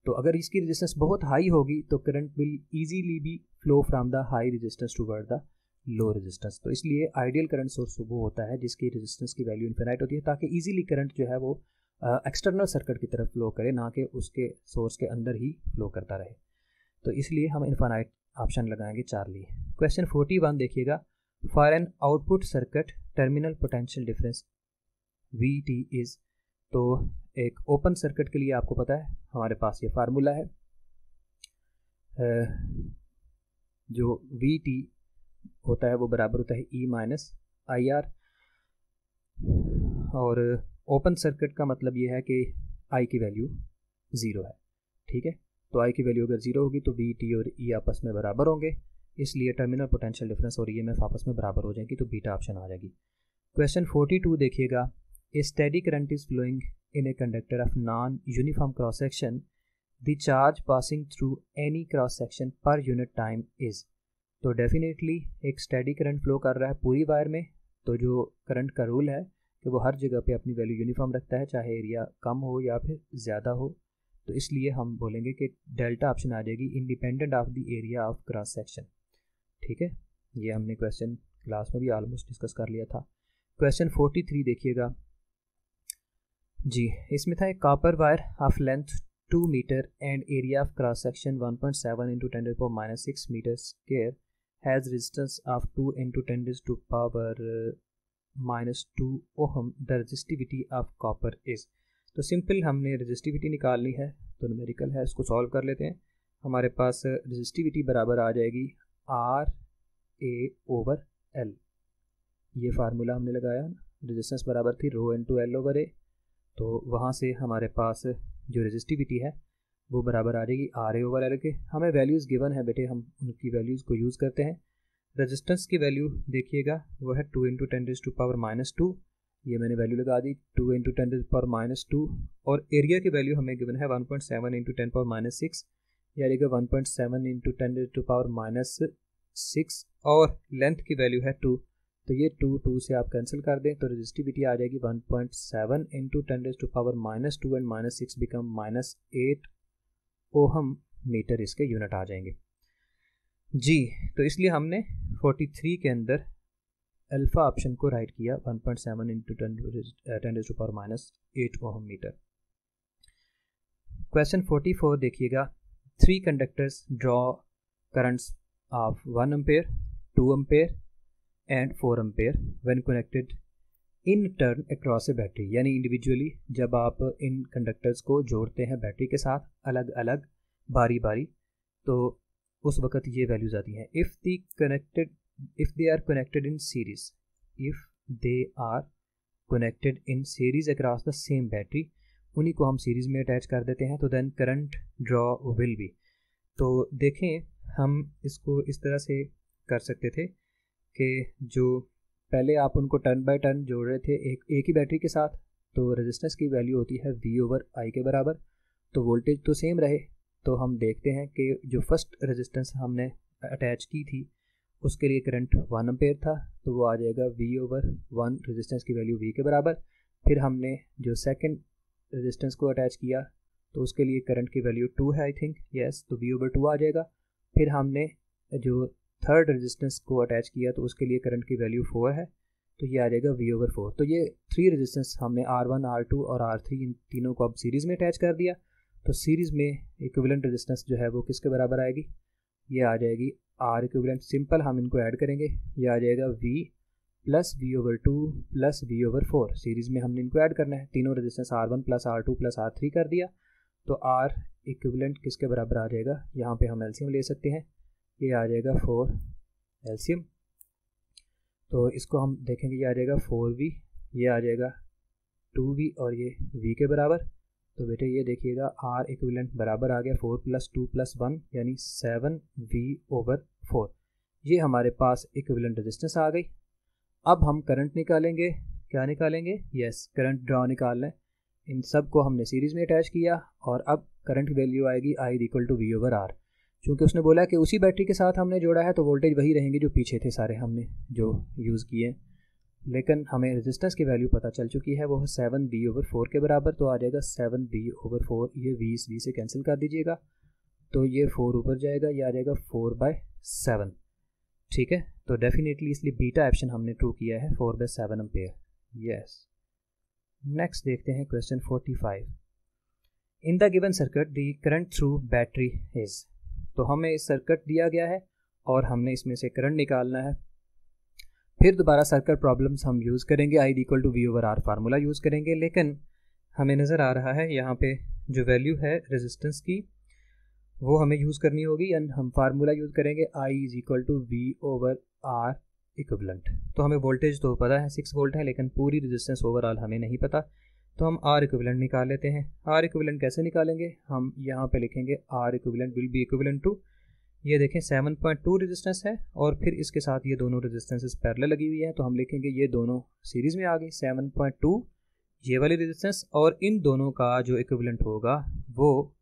तो अगर इसकी रेजिस्टेंस बहुत हाई होगी तो current will easily B flow from the high resistance toward the low resistance, तो इसलिए आइडियल करंट सोर्स वो होता है जिसकी रेजिस्टेंस की वैल्यू इनफिनाइट होती है, ताकि इजीली करंट जो है वो एक्सटर्नल सर्किट की तरफ फ्लो करे, ना कि उसके सोर्स के अंदर ही फ्लो करता रहे, तो इसलिए हम इनफिनाइट ऑप्शन लगाएंगे चार्ली। क्वेश्चन 41 देखिएगा, for an output circuit terminal potential difference VT is, तो एक ओपन सर्किट के लिए आपको पता है हमारे पास ये फार्मूला है, जो VT होता है वो बराबर होता है E माइनस IR, और ओपन सर्किट का मतलब ये है कि I की वैल्यू ज़ीरो है, ठीक है, तो I की वैल्यू अगर ज़ीरो होगी तो VT और E आपस में बराबर होंगे, इसलिए टर्मिनल पोटेंशियल डिफरेंस और EMF आपस में बराबर हो जाएंगी, तो बीटा ऑप्शन आ जाएगी। क्वेश्चन 42 देखिएगा, a steady current is flowing in a conductor of non uniform cross section, the charge passing through any cross section per unit time is, तो डेफिनेटली एक स्टेडी करंट फ्लो कर रहा है पूरी वायर में, तो जो करंट का रूल है कि वो हर जगह पे अपनी वैल्यू यूनिफॉर्म रखता है, चाहे एरिया कम हो या फिर ज़्यादा हो, तो इसलिए हम बोलेंगे कि डेल्टा ऑप्शन आ जाएगी independent of the area of cross section, ठीक है, ये हमने क्वेश्चन क्लास में भी ऑलमोस्ट डिस्कस कर लिया था। क्वेश्चन 43 देखिएगा जी, इसमें था एक copper wire of length 2 metre and area of cross section 1.7 into 10⁻⁻6 metre square has resistance of 2 into 10⁻⁻2 ohm, the resistivity of copper is, तो सिंपल हमने रेजिस्टिविटी निकालनी है, तो न्यूमेरिकल है, इसको सॉल्व कर लेते हैं। हमारे पास रेजिस्टिविटी बराबर आ जाएगी RA/L, ये फार्मूला हमने लगाया, रेजिस्टेंस बराबर थी rho into L over A, तो वहाँ से हमारे पास जो रेजिस्टिविटी है वो बराबर आ जाएगी RA/L के। हमें वैल्यूज़ गिवन है बेटे, हम उनकी वैल्यूज़ को यूज़ करते हैं। रेजिस्टेंस की वैल्यू देखिएगा वो है 2 इंटू 10⁻², ये मैंने वैल्यू लगा दी 2 इंटू 10⁻², और एरिया की वैल्यू हमें गिवन है 1.7 इंटू 10⁻6, यानी कि 1.7 इंटू 10⁻6, और लेंथ की वैल्यू है 2, तो ये 2 से आप कैंसिल कर दें तो रेजिस्टिविटी आ जाएगी 1.7 into 10⁻² and -6 become -8 ohm metre, इसके यूनिट आ जाएंगे जी। तो इसलिए हमने 43 के अंदर अल्फ़ा ऑप्शन को राइट किया 1.7 इंटू 10⁻8 ओहम मीटर। क्वेश्चन 44 देखिएगा, 3 conductors draw currents of 1 ampere, 2 ampere and 4 ampere when connected in turn across A battery, यानी इंडिविजुअली जब आप इन कंडक्टर्स को जोड़ते हैं बैटरी के साथ अलग अलग बारी बारी, तो उस वक्त ये वैल्यूज आती हैं। If they are connected in series across the same battery, उन्हीं को हम सीरीज़ में अटैच कर देते हैं, तो then current draw will be. तो देखें हम इसको इस तरह से कर सकते थे कि जो पहले आप उनको टर्न बाय टर्न जोड़ रहे थे एक ही बैटरी के साथ, तो रेजिस्टेंस की वैल्यू होती है V/I के बराबर, तो वोल्टेज तो सेम रहे। तो हम देखते हैं कि जो फर्स्ट रेजिस्टेंस हमने अटैच की थी उसके लिए करंट 1 एम्पेयर था, तो वो आ जाएगा V/1, रेजिस्टेंस की वैल्यू V के बराबर। फिर हमने जो सेकंड रेजिस्टेंस को अटैच किया तो उसके लिए करंट की वैल्यू 2 है आई थिंक, यस, तो V/2 आ जाएगा। फिर हमने जो थर्ड रेजिस्टेंस को अटैच किया तो उसके लिए करंट की वैल्यू 4 है, तो ये आ जाएगा V/4। तो ये 3 रेजिस्टेंस हमने R1, R2 और R3 इन तीनों को अब सीरीज़ में अटैच कर दिया। तो सीरीज़ में इक्विवेलेंट रेजिस्टेंस जो है वो किसके बराबर आएगी, ये आ जाएगी R इक्विवेलेंट। सिंपल हम इनको ऐड करेंगे, ये आ जाएगा V plus V/2 plus V/4। Series में हमने इनको ऐड करना है, तीनों resistance R1 plus R2 plus R3 कर दिया, तो R इक्विवेलेंट किसके बराबर आ जाएगा, यहाँ पे हम एलसीएम ले सकते हैं, ये आ जाएगा 4 एलसीएम। तो इसको हम देखेंगे, ये आ जाएगा 4V, ये आ जाएगा 2V और ये V के बराबर। तो बेटे ये देखिएगा R इक्विवेलेंट बराबर आ गया 4 + 2 + 1 यानी 7V/4। ये हमारे पास इक्विवेलेंट रेजिस्टेंस आ गई। अब हम करंट निकालेंगे, क्या निकालेंगे, यस, करंट ड्रॉ निकालना है। इन सब को हमने सीरीज़ में अटैच किया और अब करंट वैल्यू आएगी I = V/R। क्योंकि उसने बोला कि उसी बैटरी के साथ हमने जोड़ा है तो वोल्टेज वही रहेंगे जो पीछे थे सारे हमने जो यूज़ किए, लेकिन हमें रेजिस्टेंस की वैल्यू पता चल चुकी है, वो है 7V/4 के बराबर। तो आ जाएगा 7V/4, ये V से कैंसिल कर दीजिएगा, तो ये 4 ऊपर जाएगा, ये आ जाएगा 4/7। ठीक है, तो डेफिनेटली इसलिए बीटा ऑप्शन हमने ट्रू किया है, 4/7 एम्पेयर, यस। नेक्स्ट देखते हैं question 45। In the given circuit the current through battery is. तो हमें इस सर्किट दिया गया है और हमने इसमें से करंट निकालना है। फिर दोबारा सर्किट प्रॉब्लम्स हम यूज़ करेंगे, I = V/R फार्मूला यूज़ करेंगे, लेकिन हमें नज़र आ रहा है यहाँ पे जो वैल्यू है रेजिस्टेंस की वो हमें यूज़ करनी होगी, एंड हम फार्मूला यूज़ करेंगे I = V/R इक्विवेलेंट। तो हमें वोल्टेज तो पता है 6 वोल्ट है, लेकिन पूरी रेजिस्टेंस ओवरऑल हमें नहीं पता, तो हम R इक्विवेलेंट निकाल लेते हैं। R इक्विवेलेंट कैसे निकालेंगे, हम यहाँ पे लिखेंगे R equivalent will be equivalent to, ये देखें 7.2 रेजिस्टेंस है और फिर इसके साथ ये दोनों रेजिस्टेंसेस पैरेलल लगी हुई है, तो हम लिखेंगे ये दोनों सीरीज़ में आ गई, 7.2 ये वाली रेजिस्टेंस, और इन दोनों का जो इक्विवेलेंट होगा वो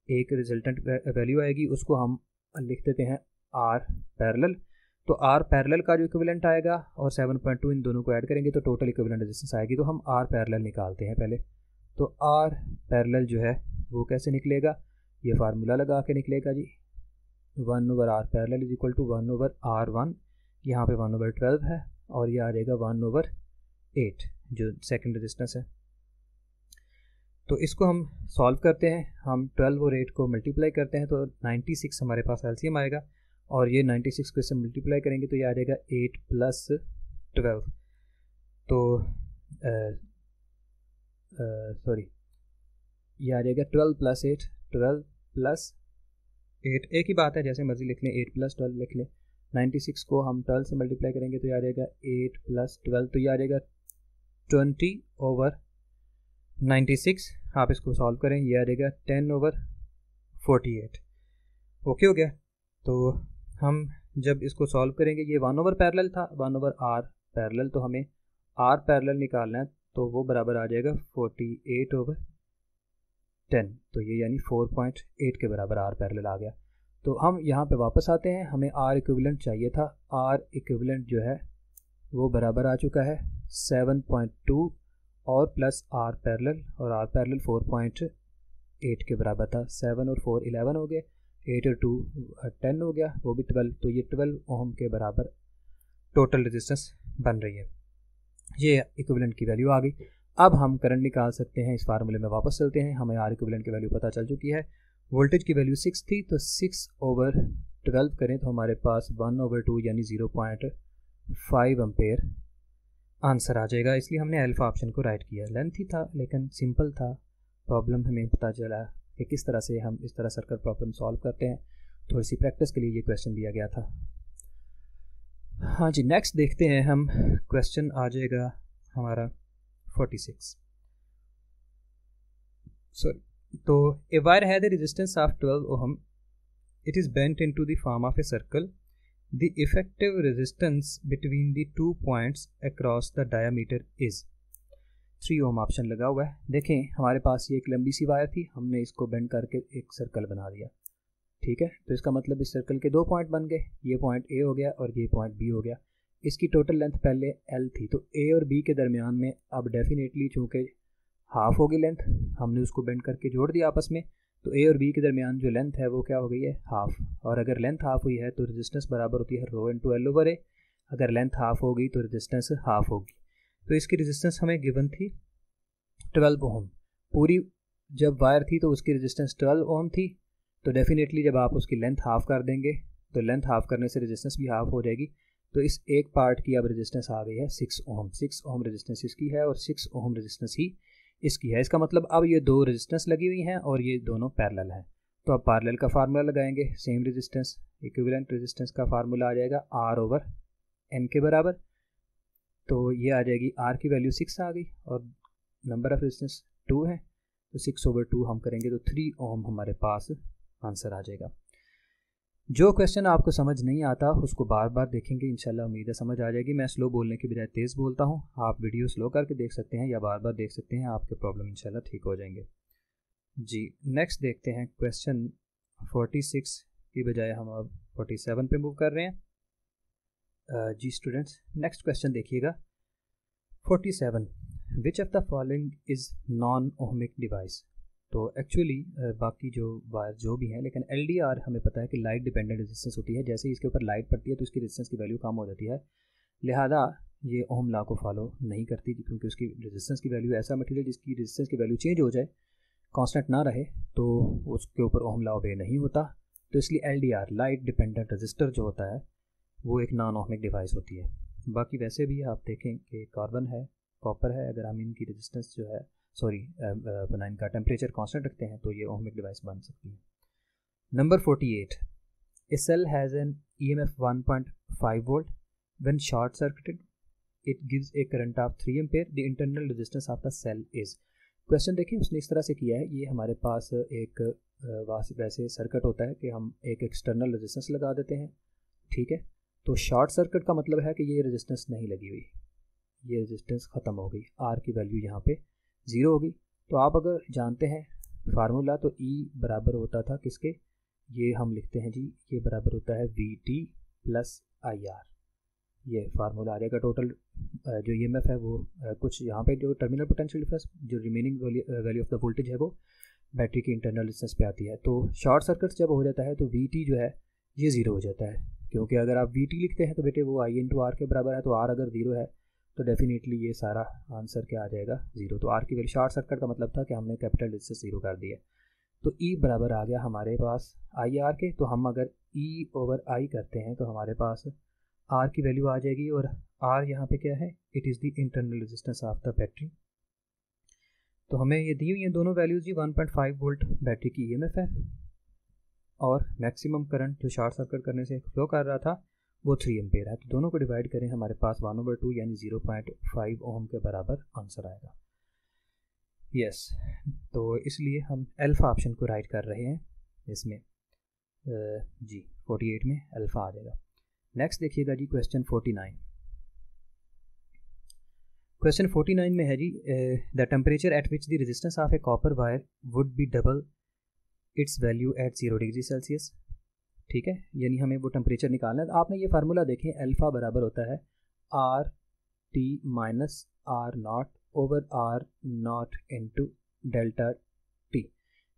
एक रिजल्टेंट वैल्यू आएगी, उसको हम लिख देते हैं R पैरेलल। तो R पैरेलल का जो इक्विवेलेंट आएगा और 7.2 इन दोनों को ऐड करेंगे तो टोटल इक्विवेलेंट रेजिस्टेंस आएगी। तो हम R पैरेलल निकालते हैं पहले। तो R पैरेलल जो है वो कैसे निकलेगा, ये फार्मूला लगा के निकलेगा जी, 1/R parallel is equal to 1/R1, यहाँ पे 1/12 है और ये आ जाएगा 1/8 जो सेकंड रेजिस्टेंस है। तो इसको हम सॉल्व करते हैं, हम 12 और 8 को मल्टीप्लाई करते हैं तो 96 हमारे पास एलसीएम आएगा, और ये 96 को इससे मल्टीप्लाई करेंगे तो ये आ जाएगा 8 + 12, तो सॉरी ये आ जाएगा 12 + 8, 12 + 8 एक ही बात है, जैसे मर्जी लिख लें, 8 + 12 लिख लें। 96 को हम 12 से मल्टीप्लाई करेंगे तो ये आ जाएगा 8 + 12, तो ये आ जाएगा 20/96। आप इसको सॉल्व करें, ये आ जाएगा 10/48। ओके हो गया। तो हम जब इसको सॉल्व करेंगे, ये 1 पैरेलल था, 1/R पैरेलल, तो हमें R पैरेलल निकालना है, तो वो बराबर आ जाएगा 48/10, तो ये यानी 4.8 के बराबर R पैरेलल आ गया। तो हम यहाँ पे वापस आते हैं, हमें R इक्विवेलेंट चाहिए था, R इक्विवेलेंट जो है वो बराबर आ चुका है 7.2 और प्लस R पैरेलल, और R पैरेलल 4.8 के बराबर था। 7 और 4 11 हो गए, 8 और 2 10 हो गया, वो भी 12, तो ये 12 ओम के बराबर टोटल रेजिस्टेंस बन रही है। ये इक्विवेलेंट की वैल्यू आ गई। अब हम करंट निकाल सकते हैं, इस फार्मूले में वापस चलते हैं, हमें R इक्विवेलेंट की वैल्यू पता चल चुकी है। वोल्टेज की वैल्यू 6 थी, तो 6/12 करें तो हमारे पास 1/2 यानी 0.5 एम्पेयर आंसर आ जाएगा। इसलिए हमने अल्फा ऑप्शन को राइट किया। लेंथी था लेकिन सिंपल था प्रॉब्लम, हमें पता चला कि किस तरह से हम इस तरह सर्किट प्रॉब्लम सॉल्व करते हैं। थोड़ी सी प्रैक्टिस के लिए ये क्वेश्चन दिया गया था। हाँ जी, नेक्स्ट देखते हैं हम, क्वेश्चन आ जाएगा हमारा 46। सॉरी, तो a wire has a resistance of 12 ohm, it is bent into the form of a circle. The effective resistance between the 2 points across the diameter is 3 Om option लगा हुआ है। देखें हमारे पास ये एक लंबी सी वायर थी, हमने इसको बेंड करके एक सर्कल बना दिया, ठीक है। तो इसका मतलब इस सर्कल के 2 पॉइंट बन गए, ये पॉइंट ए हो गया और ये पॉइंट बी हो गया। इसकी टोटल लेंथ पहले एल थी, तो ए और बी के दरमियान में अब डेफिनेटली चूँकि हाफ होगी लेंथ, हमने उसको बेंड करके जोड़ दिया आपस में, तो ए और बी के दरमियान जो लेंथ है वो क्या हो गई है, हाफ। और अगर लेंथ हाफ हुई है तो रेजिस्टेंस बराबर होती है रो इंटू एल ओवर ए। अगर लेंथ हाफ होगी तो रेजिस्टेंस हाफ होगी। तो इसकी रेजिस्टेंस हमें गिवन थी 12 ओम। पूरी जब वायर थी तो उसकी रेजिस्टेंस 12 ओम थी, तो डेफिनेटली जब आप उसकी लेंथ हाफ कर देंगे तो लेंथ हाफ करने से रेजिस्टेंस भी हाफ हो जाएगी। तो इस एक पार्ट की अब रेजिस्टेंस आ गई है 6 ओम। 6 ओम रेजिस्टेंस इसकी है और 6 ओम रेजिस्टेंस ही इसकी है। इसका मतलब अब ये दो रेजिस्टेंस लगी हुई हैं और ये दोनों पैरेलल हैं। तो अब पैरेलल का फार्मूला लगाएंगे, सेम रेजिस्टेंस, इक्विवेलेंट रेजिस्टेंस का फार्मूला आ जाएगा आर ओवर एन के बराबर। तो ये आ जाएगी, आर की वैल्यू 6 आ गई और नंबर ऑफ रेजिस्टेंस 2 है, तो 6/2 हम करेंगे तो 3 ओम हमारे पास आंसर आ जाएगा। जो क्वेश्चन आपको समझ नहीं आता उसको बार बार देखेंगे, इंशाल्लाह उम्मीद है समझ आ जाएगी। मैं स्लो बोलने की बजाय तेज़ बोलता हूँ, आप वीडियो स्लो करके देख सकते हैं या बार बार देख सकते हैं, आपके प्रॉब्लम इंशाल्लाह ठीक हो जाएंगे। जी नेक्स्ट देखते हैं क्वेश्चन 46 की बजाय हम अब 47 पे मूव कर रहे हैं। जी स्टूडेंट्स नेक्स्ट क्वेश्चन देखिएगा 47, which of the following is non ohmic device. तो एक्चुअली बाकी जो वायर जो भी हैं, लेकिन LDR हमें पता है कि लाइट डिपेंडेंट रेजिस्टेंस होती है। जैसे ही इसके ऊपर लाइट पड़ती है तो इसकी रेजिस्टेंस की वैल्यू कम हो जाती है, लिहाजा ये ओम लॉ को फॉलो नहीं करती, क्योंकि उसकी रेजिस्टेंस की वैल्यू ऐसा मटेरियल जिसकी रेजिस्टेंस की वैल्यू चेंज हो जाए, कांस्टेंट ना रहे, तो उसके ऊपर ओम लॉ ओबे नहीं होता। तो इसलिए LDR लाइट डिपेंडेंट रजिस्टर जो होता है वो एक नॉन ओहमिक डिवाइस होती है। बाकी वैसे भी आप देखें कि कार्बन है, कॉपर है, अगर हम इनकी रेजिस्टेंस जो है अपना इनका टेम्परेचर कांस्टेंट रखते हैं तो ये ओहमिक डिवाइस बन सकती है। Number 48, a cell has an EMF 1.5 volt when short circuited, it gives a current of 3 ampere, the internal resistance of the cell is. Question देखिए उसने इस तरह से किया है, ये हमारे पास एक वैसे सर्किट होता है कि हम एक एक्सटर्नल रेजिस्टेंस लगा देते हैं, ठीक है। तो शॉर्ट सर्किट का मतलब है कि ये रेजिस्टेंस नहीं लगी हुई, ये रेजिस्टेंस ख़त्म हो गई, आर की वैल्यू यहाँ पे 0 होगी। तो आप अगर जानते हैं फार्मूला तो E बराबर होता था किसके, ये हम लिखते हैं जी, ये बराबर होता है VT + IR। ये फार्मूला आ जाएगा। टोटल जो EMF है वो कुछ यहाँ पे जो टर्मिनल पोटेंशियल डिफरेंस, जो remaining value of the voltage है वो बैटरी की इंटरनल रेजिस्टेंस पे आती है। तो शॉर्ट सर्किट जब हो जाता है तो VT जो है ये 0 हो जाता है, क्योंकि अगर आप VT लिखते हैं तो बेटे वो I × R के बराबर है, तो R अगर 0 है तो डेफिनेटली ये सारा आंसर क्या आ जाएगा, 0। तो आर की वैल्यू, शॉर्ट सर्किट का मतलब था कि हमने कैपिटल रेजिस्टेंस 0 कर दिया, तो E बराबर आ गया हमारे पास IR के। तो हम अगर E/I करते हैं तो हमारे पास R की वैल्यू आ जाएगी, और R यहाँ पे क्या है, it is the internal resistance of the battery. तो हमें ये दी हुई हैं दोनों वैल्यूज जी, 1.5 वोल्ट बैटरी की EMF है और मैक्सिमम करंट जो शॉर्ट सर्किट करने से फ्लो कर रहा था वो 3 एम्पेयर है। तो दोनों को डिवाइड करें, हमारे पास 1/2 यानी 0.5 ओम के बराबर आंसर आएगा। यस, तो इसलिए हम अल्फ़ा ऑप्शन को राइट कर रहे हैं इसमें। जी 48 में अल्फ़ा आ जाएगा। नेक्स्ट देखिएगा जी क्वेश्चन 49। क्वेश्चन 49 में है जी, the temperature at which the resistance of a copper wire would be double its value at 0 degree Celsius, ठीक है। यानी हमें वो टेम्परेचर निकालना है। तो आपने ये फार्मूला देखें, अल्फ़ा बराबर होता है RT - R0 over R0 into delta T,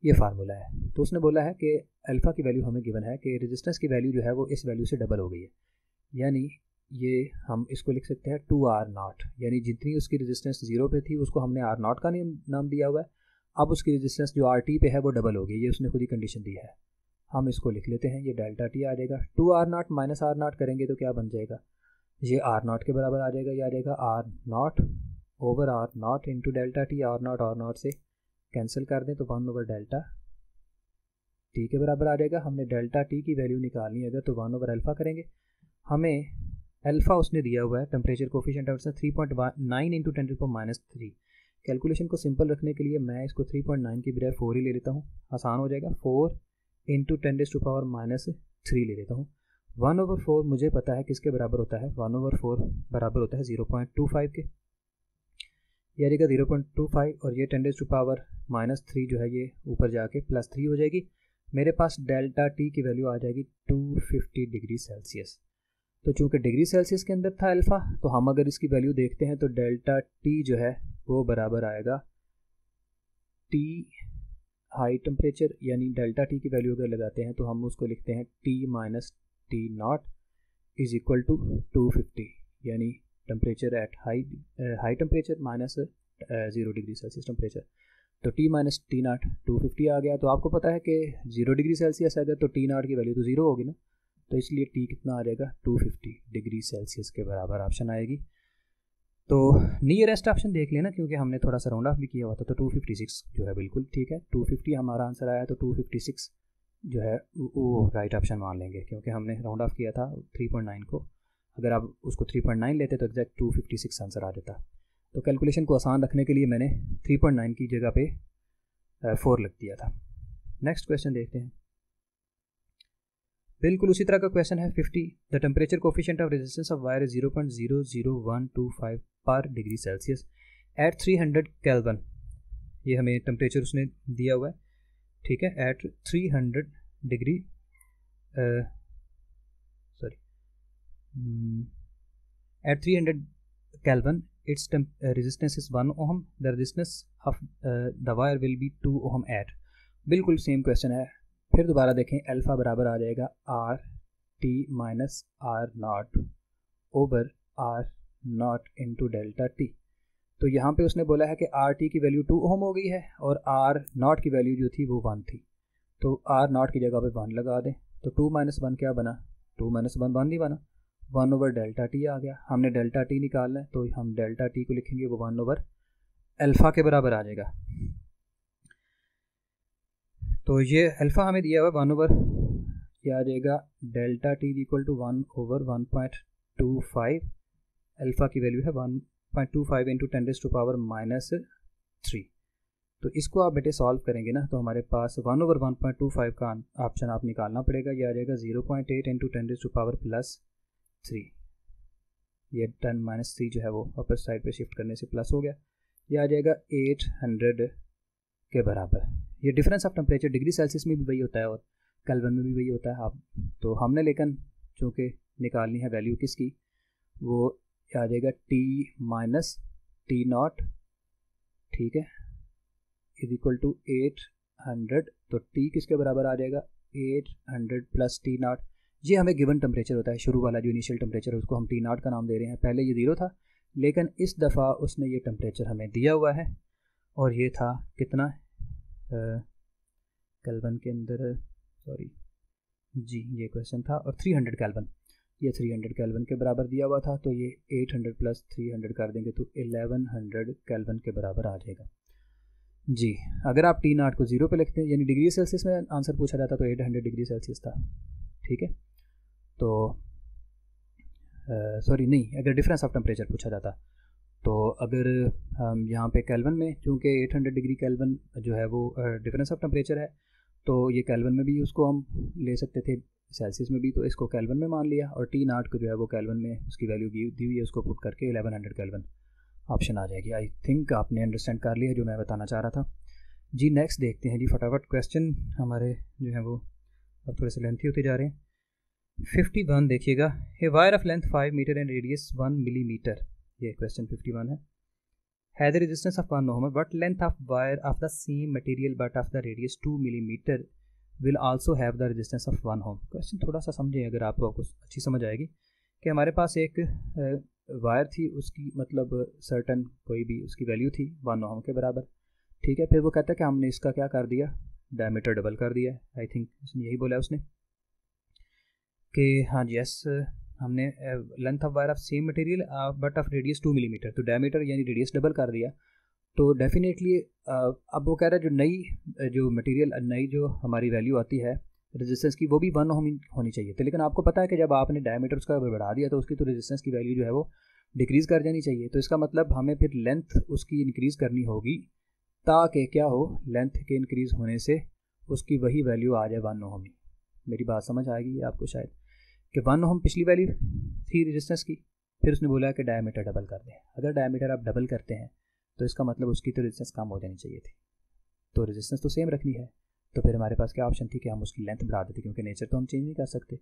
ये फार्मूला है। तो उसने बोला है कि अल्फ़ा की वैल्यू हमें गिवन है कि रेजिस्टेंस की वैल्यू जो है वो इस वैल्यू से डबल हो गई है, यानी ये हम इसको लिख सकते हैं 2R0, यानी जितनी उसकी रेजिस्टेंस 0 पे थी उसको हमने R0 का नाम दिया हुआ है, अब उसकी रेजिस्टेंस जो RT पे है वो डबल हो गई, ये उसने खुद ही कंडीशन दी है। हम इसको लिख लेते हैं, ये डेल्टा T आ जाएगा। 2R0 - R0 करेंगे तो क्या बन जाएगा, ये R0 के बराबर आ जाएगा, ये आ जाएगा R0 over R0 into delta T। R0 से कैंसिल कर दें तो 1 ओवर डेल्टा T के बराबर आ जाएगा। हमने डेल्टा T की वैल्यू निकालनी है अगर तो 1 ओवर अल्फ़ा करेंगे। हमें अल्फ़ा उसने दिया हुआ है temperature coefficient of 3.9 into 10⁻³ calculation को सिंपल रखने के लिए मैं इसको 3.9 की बजाय 4 ही ले लेता हूँ, आसान हो जाएगा। 4 × 10⁻³ ले लेता हूँ। 1/4 मुझे पता है किसके बराबर होता है, 1/4 बराबर होता है 0.25 के, ये रहेगा 0.25 और ये 10⁻³ जो है ये ऊपर जाके +3 हो जाएगी। मेरे पास डेल्टा टी की वैल्यू आ जाएगी 250 डिग्री सेल्सियस। तो चूँकि डिग्री सेल्सियस के अंदर था अल्फ़ा, तो हम अगर इसकी वैल्यू देखते हैं तो डेल्टा टी जो है वो बराबर आएगा टी हाई टेम्परेचर, यानी डेल्टा टी की वैल्यू अगर लगाते हैं तो हम उसको लिखते हैं T - T0 is equal to 250, यानी temperature at high temperature minus 0 degree Celsius temperature. तो T - T0 250 आ गया। तो आपको पता है कि 0 डिग्री सेल्सियस अगर तो T0 की वैल्यू तो 0 होगी ना, तो इसलिए T कितना आ जाएगा 250 डिग्री सेल्सियस के बराबर ऑप्शन आएगी। तो नियरेस्ट ऑप्शन देख लेना, क्योंकि हमने थोड़ा सा राउंड ऑफ भी किया हुआ था, तो 256 जो है बिल्कुल ठीक है। 250 हमारा आंसर आया, तो 256 जो है वो राइट ऑप्शन मान लेंगे, क्योंकि हमने राउंड ऑफ किया था 3.9 को। अगर आप उसको 3.9 लेते तो एग्जैक्ट 256 आंसर आ जाता। तो कैलकुलेशन को आसान रखने के लिए मैंने 3.9 की जगह पे 4 लिख दिया था। नेक्स्ट क्वेश्चन देखते हैं। बिल्कुल उसी तरह का क्वेश्चन है 50। The temperature coefficient of resistance of wire 0.00125 पर डिग्री सेल्सियस एट 300 केल्विन। ये हमें टेम्परेचर उसने दिया हुआ है, ठीक है, at 300 degree at 300 kelvin its resistance is 1 ohm, the resistance of the wire will be 2 ohm at. बिल्कुल सेम क्वेश्चन है। फिर दोबारा देखें, अल्फ़ा बराबर आ जाएगा RT - R0 over R0 into delta T. तो यहाँ पे उसने बोला है कि RT की वैल्यू 2 ओम हो गई है और R0 की वैल्यू जो थी वो 1 थी, तो R0 की जगह पे 1 लगा दें। तो 2 - 1 क्या बना, 2 - 1 1 ही बना, 1 ओवर डेल्टा टी आ गया। हमने डेल्टा टी निकालना है, तो हम डेल्टा टी को लिखेंगे, वो 1 ओवर अल्फ़ा के बराबर आ जाएगा। तो ये अल्फ़ा हमें दिया हुआ 1 ओवर, ये आ जाएगा delta T equal to 1 over 1.25। Alpha की वैल्यू है 1.25 इंटू 10⁻³ तो इसको आप बेटे सॉल्व करेंगे ना, तो हमारे पास 1 ओवर 1.25 का ऑप्शन आप निकालना पड़ेगा। ये आ जाएगा 0.8 इंटू 10⁻+3। ये 10 - 3 जो है वो अपर साइड पे शिफ्ट करने से प्लस हो गया। ये आ जाएगा 800 के बराबर। ये difference of temperature degree Celsius में भी वही होता है और केल्विन में भी वही होता है। आप तो हमने लेकिन चूँकि निकालनी है वैल्यू किसकी, वो आ जाएगा T - T0, ठीक है, इज इक्वल टू 800। तो T किसके बराबर आ जाएगा 800 + T0। ये हमें गिवन टेम्परेचर होता है, शुरू वाला जो इनिशियल टेम्परेचर है उसको हम T0 का नाम दे रहे हैं। पहले ये 0 था, लेकिन इस दफ़ा उसने ये टेम्परेचर हमें दिया हुआ है और ये था कितना केल्विन के अंदर, सॉरी जी ये क्वेश्चन था, और 300 केल्विन, ये 300 केल्विन के बराबर दिया हुआ था। तो ये 800 + 300 कर देंगे तो 1100 केल्विन के बराबर आ जाएगा जी। अगर आप T0 को 0 पे लिखते हैं, यानी डिग्री सेल्सियस में आंसर पूछा जाता तो 800 डिग्री सेल्सियस था, ठीक है। तो सॉरी नहीं, अगर डिफरेंस ऑफ टेम्परेचर पूछा जाता, तो अगर हम यहाँ पे केल्विन में, चूँकि 800 डिग्री केल्विन जो है वो डिफरेंस ऑफ टेम्परेचर है, तो ये केल्विन में भी उसको हम ले सकते थे, सेल्सियस में भी, तो इसको केल्विन में मान लिया। और T0 को जो है वो केल्विन में उसकी वैल्यू दी हुई है, उसको पुट करके 1100 केल्विन ऑप्शन आ जाएगी। आई थिंक आपने अंडरस्टैंड कर लिया जो मैं बताना चाह रहा था जी। नेक्स्ट देखते हैं जी फटाफट, क्वेश्चन हमारे जो है वो अब थोड़े से लेंथी होते जा रहे हैं। 51 देखिएगा, a wire of length 5 metre and radius 1 millimetre, ये क्वेश्चन 51 है। Has the resistance of 1 ohm, but length of wire of the same material but of the radius 2 millimetre will also have the resistance of 1 ohm. Question थोड़ा सा समझें, अगर आपको अच्छी समझ आएगी कि हमारे पास एक वायर थी, उसकी मतलब सर्टन कोई भी उसकी वैल्यू थी 1 ओम के बराबर, ठीक है। फिर वो कहता है कि हमने इसका क्या कर दिया, डायमीटर डबल कर दिया है। आई थिंक उसने यही बोला उसने कि हाँ जी यस, हमने length of wire of same material but of radius 2 millimetre, तो डायमीटर यानी रेडियस डबल कर दिया। तो डेफिनेटली अब वो कह रहा है जो नई जो मटेरियल नई जो हमारी वैल्यू आती है रेजिस्टेंस की, वो भी 1 ओम होनी चाहिए। तो लेकिन आपको पता है कि जब आपने डायमीटर उसका बढ़ा दिया तो उसकी तो रेजिस्टेंस की वैल्यू जो है वो डिक्रीज़ कर जानी चाहिए। तो इसका मतलब हमें फिर लेंथ उसकी इंक्रीज़ करनी होगी ताकि क्या हो, लेंथ के इंक्रीज़ होने से उसकी वही वैल्यू आ जाए 1 ओम। मेरी बात समझ आएगी आपको शायद, कि 1 ओम पिछली वैल्यू थी रेजिस्टेंस की, फिर उसने बोला कि डायमीटर डबल कर दें। अगर डायमीटर आप डबल करते हैं तो इसका मतलब उसकी तो रेजिस्टेंस कम हो जानी चाहिए थी, तो रेजिस्टेंस तो सेम रखनी है। तो फिर हमारे पास क्या ऑप्शन थी कि हम उसकी लेंथ बढ़ा देते, क्योंकि नेचर तो हम चेंज नहीं कर सकते।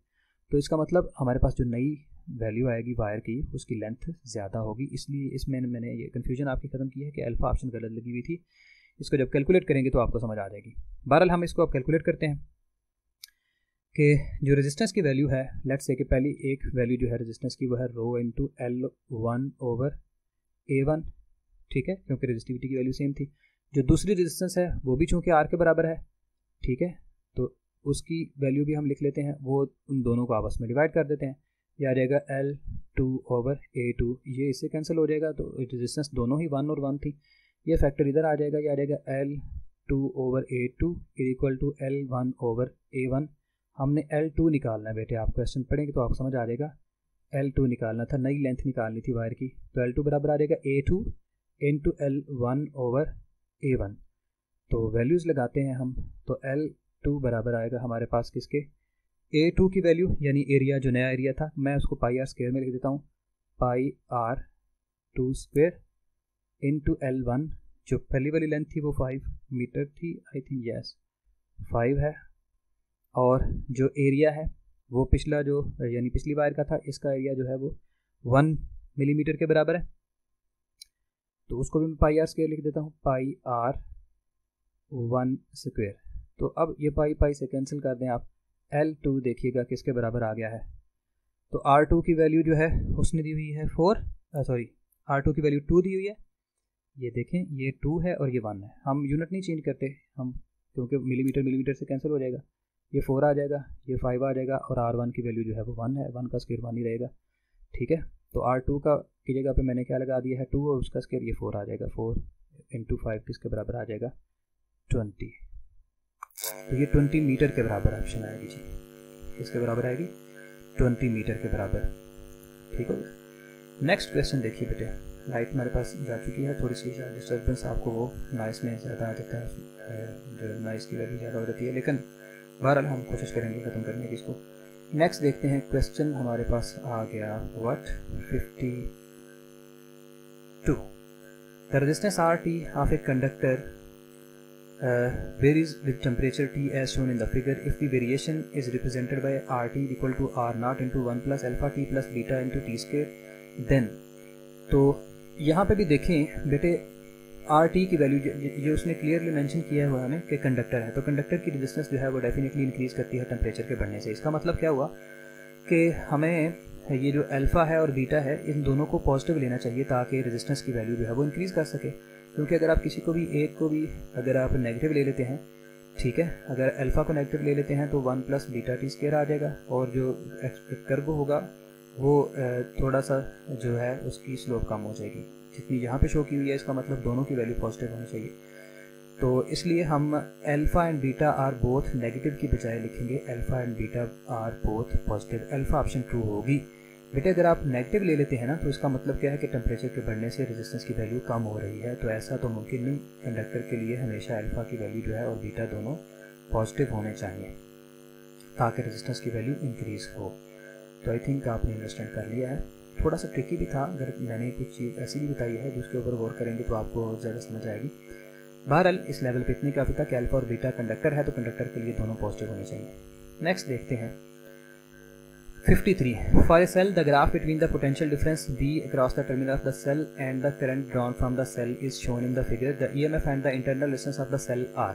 तो इसका मतलब हमारे पास जो नई वैल्यू आएगी वायर की, उसकी लेंथ ज़्यादा होगी। इसलिए इसमें मैंने ये कन्फ्यूजन आपकी ख़त्म की है कि अल्फ़ा ऑप्शन गलत लगी हुई थी। इसको जब कैलकुलेट करेंगे तो आपको समझ आ जाएगी। बहरहाल हम इसको अब कैलकुलेट करते हैं कि जो रेजिस्टेंस की वैल्यू है, लेट्स से कि पहली एक वैल्यू जो है रेजिस्टेंस की वो है रो इंटू L1/A1, ठीक है, क्योंकि रेजिस्टिविटी की वैल्यू सेम थी। जो दूसरी रेजिस्टेंस है वो भी चूँकि R के बराबर है, ठीक है, तो उसकी वैल्यू भी हम लिख लेते हैं, वो उन दोनों को आपस में डिवाइड कर देते हैं। यह आ जाएगा L2/A2, ये इससे कैंसिल हो जाएगा, तो रेजिस्टेंस दोनों ही 1 और 1 थी। ये फैक्टर इधर आ जाएगा, यह आ जाएगा L2/A2 इक्वल टू L1/A1। हमने L2 निकालना है बेटे, आप क्वेश्चन पढ़ेंगे तो आपको समझ आ जाएगा। L2 निकालना था, नई लेंथ निकालनी थी वायर की, तो L2 बराबर आ जाएगा A2 इंटू L1/A1। तो वैल्यूज़ लगाते हैं हम, तो L2 बराबर आएगा हमारे पास किसके, A2 की वैल्यू, यानी एरिया जो नया एरिया था, मैं उसको पाई आर स्क्वायर में लिख देता हूँ, पाई R2 स्क्वायर इंटू L1, जो पहली वाली लेंथ थी वो 5 मीटर थी, आई थिंक यस 5 है, और जो एरिया है वो पिछला जो यानी पिछली वायर का था, इसका एरिया जो है वो 1 मिलीमीटर के बराबर है, तो उसको भी मैं पाई आर स्क्वायर लिख देता हूँ, पाई R1 स्क्वायर। तो अब ये पाई पाई से कैंसिल कर दें आप, L2 देखिएगा किसके बराबर आ गया है, तो R2 की वैल्यू जो है उसने दी हुई है 4, सॉरी R2 की वैल्यू 2 दी हुई है, ये देखें ये 2 है और ये 1 है। हम यूनिट नहीं चेंज करते हम, क्योंकि मिलीमीटर मिलीमीटर से कैंसिल हो जाएगा, ये 4 आ जाएगा, ये 5 आ जाएगा, और R1 की वैल्यू जो है वो 1 है, 1 का स्क्वायर 1 ही रहेगा, ठीक है। तो R2 का की जगह पे मैंने क्या लगा दिया है 2, और उसका स्क्वायर ये 4 आ जाएगा, 4 इंटू 5 किसके बराबर आ जाएगा 20। तो ये 20 मीटर के बराबर ऑप्शन आएगी जी, किसके बराबर आएगी 20 मीटर के बराबर, ठीक है। नेक्स्ट क्वेश्चन देखिए बेटे, लाइट हमारे पास जा चुकी है, थोड़ी सी डिस्टर्बेंस आपको वो नॉइस में ज़्यादा आ जाता है, जो नॉइस की वैल्यू ज़्यादा हो जाती है, लेकिन बहरहाल हम कोशिश करेंगे ख़त्म करने की इसको। नेक्स्ट देखते हैं क्वेश्चन हमारे पास आ गया what 52। The resistance RT of a conductor varies with temperature T as shown in the figure if the variation is represented by RT equal to R0 into 1 plus alpha T plus beta into T square, then तो यहाँ पे भी देखें बेटे RT की वैल्यू ये उसने क्लियरली मेंशन किया हुआ हमें कि कंडक्टर है, तो कंडक्टर की रेजिस्टेंस जो है वो डेफिनेटली इंक्रीज करती है टेम्परेचर के बढ़ने से। इसका मतलब क्या हुआ कि हमें ये जो अल्फ़ा है और बीटा है इन दोनों को पॉजिटिव लेना चाहिए ताकि रेजिस्टेंस की वैल्यू जो है वो इंक्रीज़ कर सके, क्योंकि अगर आप किसी को भी एक को भी अगर आप नेगेटिव ले लेते हैं, ठीक है, अगर अल्फ़ा को नेगेटिव ले लेते हैं तो 1 प्लस बीटा टी स्क्वायर आ जाएगा, और जो कर्व होगा वो थोड़ा सा जो है उसकी स्लोप कम हो जाएगी, जितनी यहाँ पे शो की हुई है, इसका मतलब दोनों की वैल्यू पॉजिटिव होनी चाहिए। तो इसलिए हम alpha and beta are both negative की बजाय लिखेंगे alpha and beta are both positive, alpha option true होगी। बेटे अगर आप नेगेटिव ले लेते हैं ना, तो इसका मतलब क्या है कि टेम्परेचर के बढ़ने से रेजिस्टेंस की वैल्यू कम हो रही है, तो ऐसा तो मुमकिन नहीं। कंडक्टर के लिए हमेशा अल्फ़ा की वैल्यू जो है और बीटा दोनों पॉजिटिव होने चाहिए ताकि रेजिस्टेंस की वैल्यू इंक्रीज़ हो। तो आई थिंक आपने अंडरस्टैंड कर लिया है। थोड़ा सा ट्रिकी भी था, अगर मैंने कुछ चीज़ ऐसी भी बताई है जिसके ऊपर गौर करेंगे तो आपको ज़्यादा समझ आएगी। बहरहाल इस लेवल पे इतनी काफ़ी था कि अल्फ़ा और बीटा कंडक्टर है, तो कंडक्टर के लिए दोनों पॉजिटिव होने चाहिए। नेक्स्ट देखते हैं 53। For a cell the graph between the potential difference V across the terminal of the cell and the current drawn from the cell is shown in the figure, the EMF and the internal resistance of the cell are.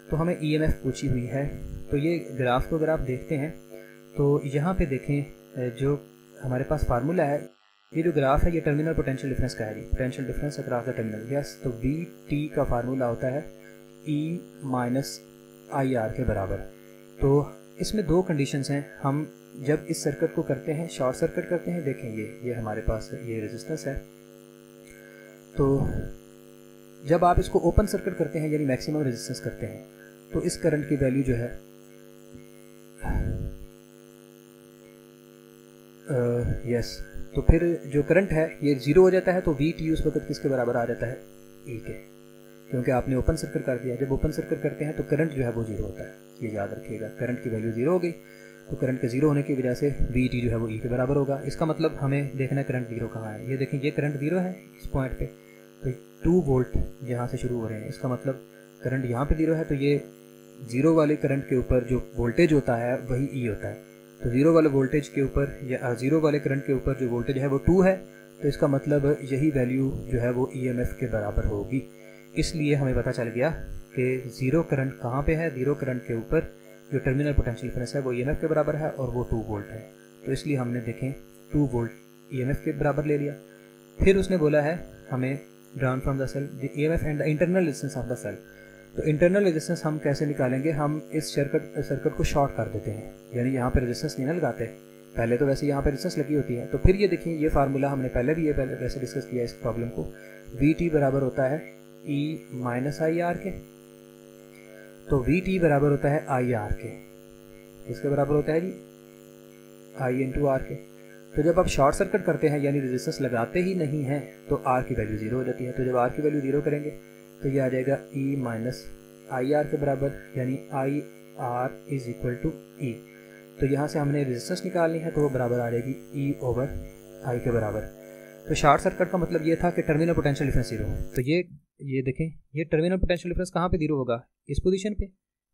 तो हमें EMF पूछी हुई है, तो ये ग्राफ को अगर आप देखते हैं तो यहाँ पे देखें जो हमारे पास फार्मूला है, ये जो ग्राफ है ये टर्मिनल पोटेंशियल डिफरेंस का है जी, potential difference across the terminal, yes. तो VT का फार्मूला होता है E माइनस IR के बराबर। तो इसमें दो कंडीशंस हैं, हम जब इस सर्किट को करते हैं शॉर्ट सर्किट करते हैं, देखें ये हमारे पास ये रेजिस्टेंस है, तो जब आप इसको ओपन सर्किट करते हैं यानी मैक्सिमम रेजिस्टेंस करते हैं, तो इस करंट की वैल्यू जो है यस तो फिर जो करंट है ये 0 हो जाता है, तो वी टी उस वक्त किसके बराबर आ जाता है, ई के, क्योंकि आपने ओपन सर्किट कर दिया। जब ओपन सर्किट करते हैं तो करंट जो है वो 0 होता है, ये याद रखिएगा। करंट की वैल्यू 0 हो गई, तो करंट के 0 होने की वजह से वी टी जो है वो ई के बराबर होगा। इसका मतलब हमें देखना है करंट 0 कहाँ है। ये देखें, ये करंट 0 है इस पॉइंट पे, तो 2 वोल्ट यहाँ से शुरू हो रहे हैं, इसका मतलब करंट यहाँ पे 0 है, तो ये 0 वाले करंट के ऊपर जो वोल्टेज होता है वही ई होता है। तो 0 वाले वोल्टेज के ऊपर या 0 वाले करंट के ऊपर जो वोल्टेज है वो 2 है, तो इसका मतलब यही वैल्यू जो है वो EMF के बराबर होगी। इसलिए हमें पता चल गया कि 0 करंट कहाँ पे है, 0 करंट के ऊपर जो टर्मिनल पोटेंशियल डिफरेंस है वो EMF के बराबर है और वो 2 वोल्ट है। तो इसलिए हमने देखें 2 वोल्ट EMF के बराबर ले लिया। फिर उसने बोला है हमें drawn from the cell the EMF and the internal resistance of the cell. तो इंटरनल रेजिस्टेंस हम कैसे निकालेंगे, हम इस सर्किट को शॉर्ट कर देते हैं, यानी यहाँ पे रेजिस्टेंस नहीं ना लगाते, पहले तो वैसे यहाँ पे रेजिस्टेंस लगी होती है। तो फिर ये देखिए, ये फार्मूला हमने पहले वैसे डिस्कस किया इस प्रॉब्लम को। वी टी बराबर होता है ई माइनस आई आर के, तो वी टी बराबर होता है आई आर के। किसके बराबर होता है जी, आई इंटू आर के। तो जब आप शॉर्ट सर्किट करते हैं यानी रेजिस्टेंस लगाते ही नहीं हैं तो आर की वैल्यू 0 हो जाती है। तो जब आर की वैल्यू 0 करेंगे तो ये आ जाएगा ई माइनस आई आर के बराबर, यानी I R is equal to E. तो यहाँ से हमने रेजिस्टेंस निकालनी है, तो वो बराबर आ जाएगी ई ओवर आई के बराबर। तो शॉर्ट सर्किट का मतलब ये था कि टर्मिनल पोटेंशियल डिफरेंस 0 हो। तो ये देखें, ये टर्मिनल पोटेंशियल डिफरेंस कहाँ पे 0 होगा, इस पोजीशन पे।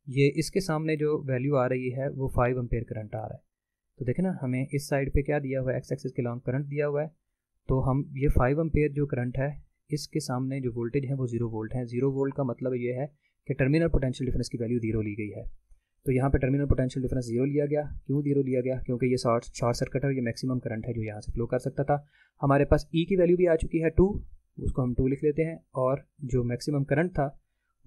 ये इसके सामने जो वैल्यू आ रही है वो 5 एम्पेयर करंट आ रहा है। तो देखें ना, हमें इस साइड पे क्या दिया हुआ है, एक्स एक्सिस के लॉन्ग करंट दिया हुआ है। तो हम ये 5 एम्पेयर जो करंट है इसके सामने जो वोल्टेज है वो 0 वोल्ट है। 0 वोल्ट का मतलब ये है कि टर्मिनल पोटेंशियल डिफरेंस की वैल्यू 0 ली गई है। तो यहाँ पे टर्मिनल पोटेंशियल डिफरेंस 0 लिया गया। क्यों 0 लिया गया, क्योंकि ये शॉर्ट सर्किट है, ये मैक्सिमम करंट है जो यहाँ से फ्लो कर सकता था। हमारे पास ई की वैल्यू भी आ चुकी है 2, उसको हम 2 लिख लेते हैं, और जो मैक्सिमम करंट था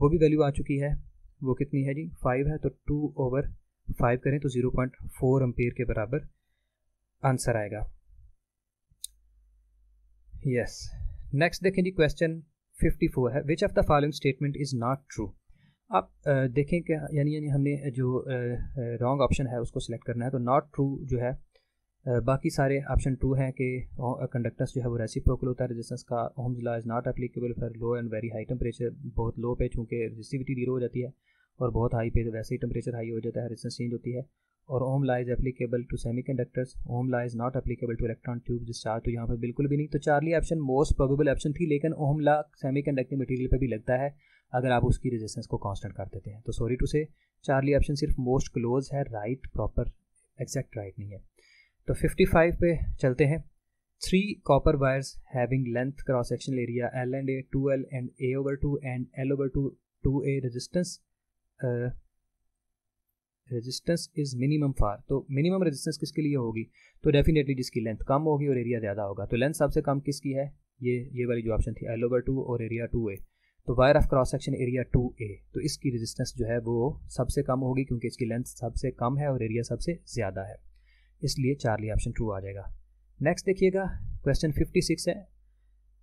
वो भी वैल्यू आ चुकी है, वो कितनी है जी, 5 है। तो 2 ओवर 5 करें तो 0.4 एम्पेयर के बराबर आंसर आएगा। यस, नेक्स्ट देखें जी, क्वेश्चन 54 है, which of the following statement is not true. आप देखें कि यानी हमने जो रॉन्ग ऑप्शन है उसको सिलेक्ट करना है। तो नॉट ट्रू जो है, बाकी सारे ऑप्शन ट्रू हैं कि कंडक्टेंस जो है वो रेसिप्रोकल होता है रेजिस्टेंस का। Ohm's law is not applicable for low and very high temperature. बहुत लो पे चूँकि रेजिस्टिविटी 0 हो जाती है, और बहुत हाई पे वैसे ही टेम्परेचर हाई हो जाता है, रेजिस्टेंस चेंज होती है। और Ohm law is applicable to semiconductors. Ohm law is not applicable to electron tube discharge. तो यहाँ पर बिल्कुल भी नहीं। तो Charlie option most probable option थी, लेकिन ओम लॉ सेमीकंडक्टिंग मटेरियल पे भी लगता है अगर आप उसकी रेजिस्टेंस को कांस्टेंट कर देते हैं। तो sorry to say Charlie option सिर्फ मोस्ट क्लोज है, राइट प्रॉपर एग्जैक्ट राइट नहीं है। तो 55 पे चलते हैं। 3 copper wires having length cross sectional area L and A 2L and A/2 and L/2 2A resistance is minimum for. तो मिनिमम रेजिस्टेंस किसके लिए होगी, तो डेफिनेटली जिसकी लेंथ कम होगी और एरिया ज़्यादा होगा। तो लेंथ सबसे कम किसकी है, ये वाली जो ऑप्शन थी L/2 और एरिया 2A। तो wire of cross section area 2A, तो इसकी रेजिस्टेंस जो है वो सबसे कम होगी क्योंकि इसकी लेंथ सबसे कम है और एरिया सबसे ज़्यादा है, इसलिए चार्ली ऑप्शन ट्रू आ जाएगा। नेक्स्ट देखिएगा, क्वेश्चन 56 है,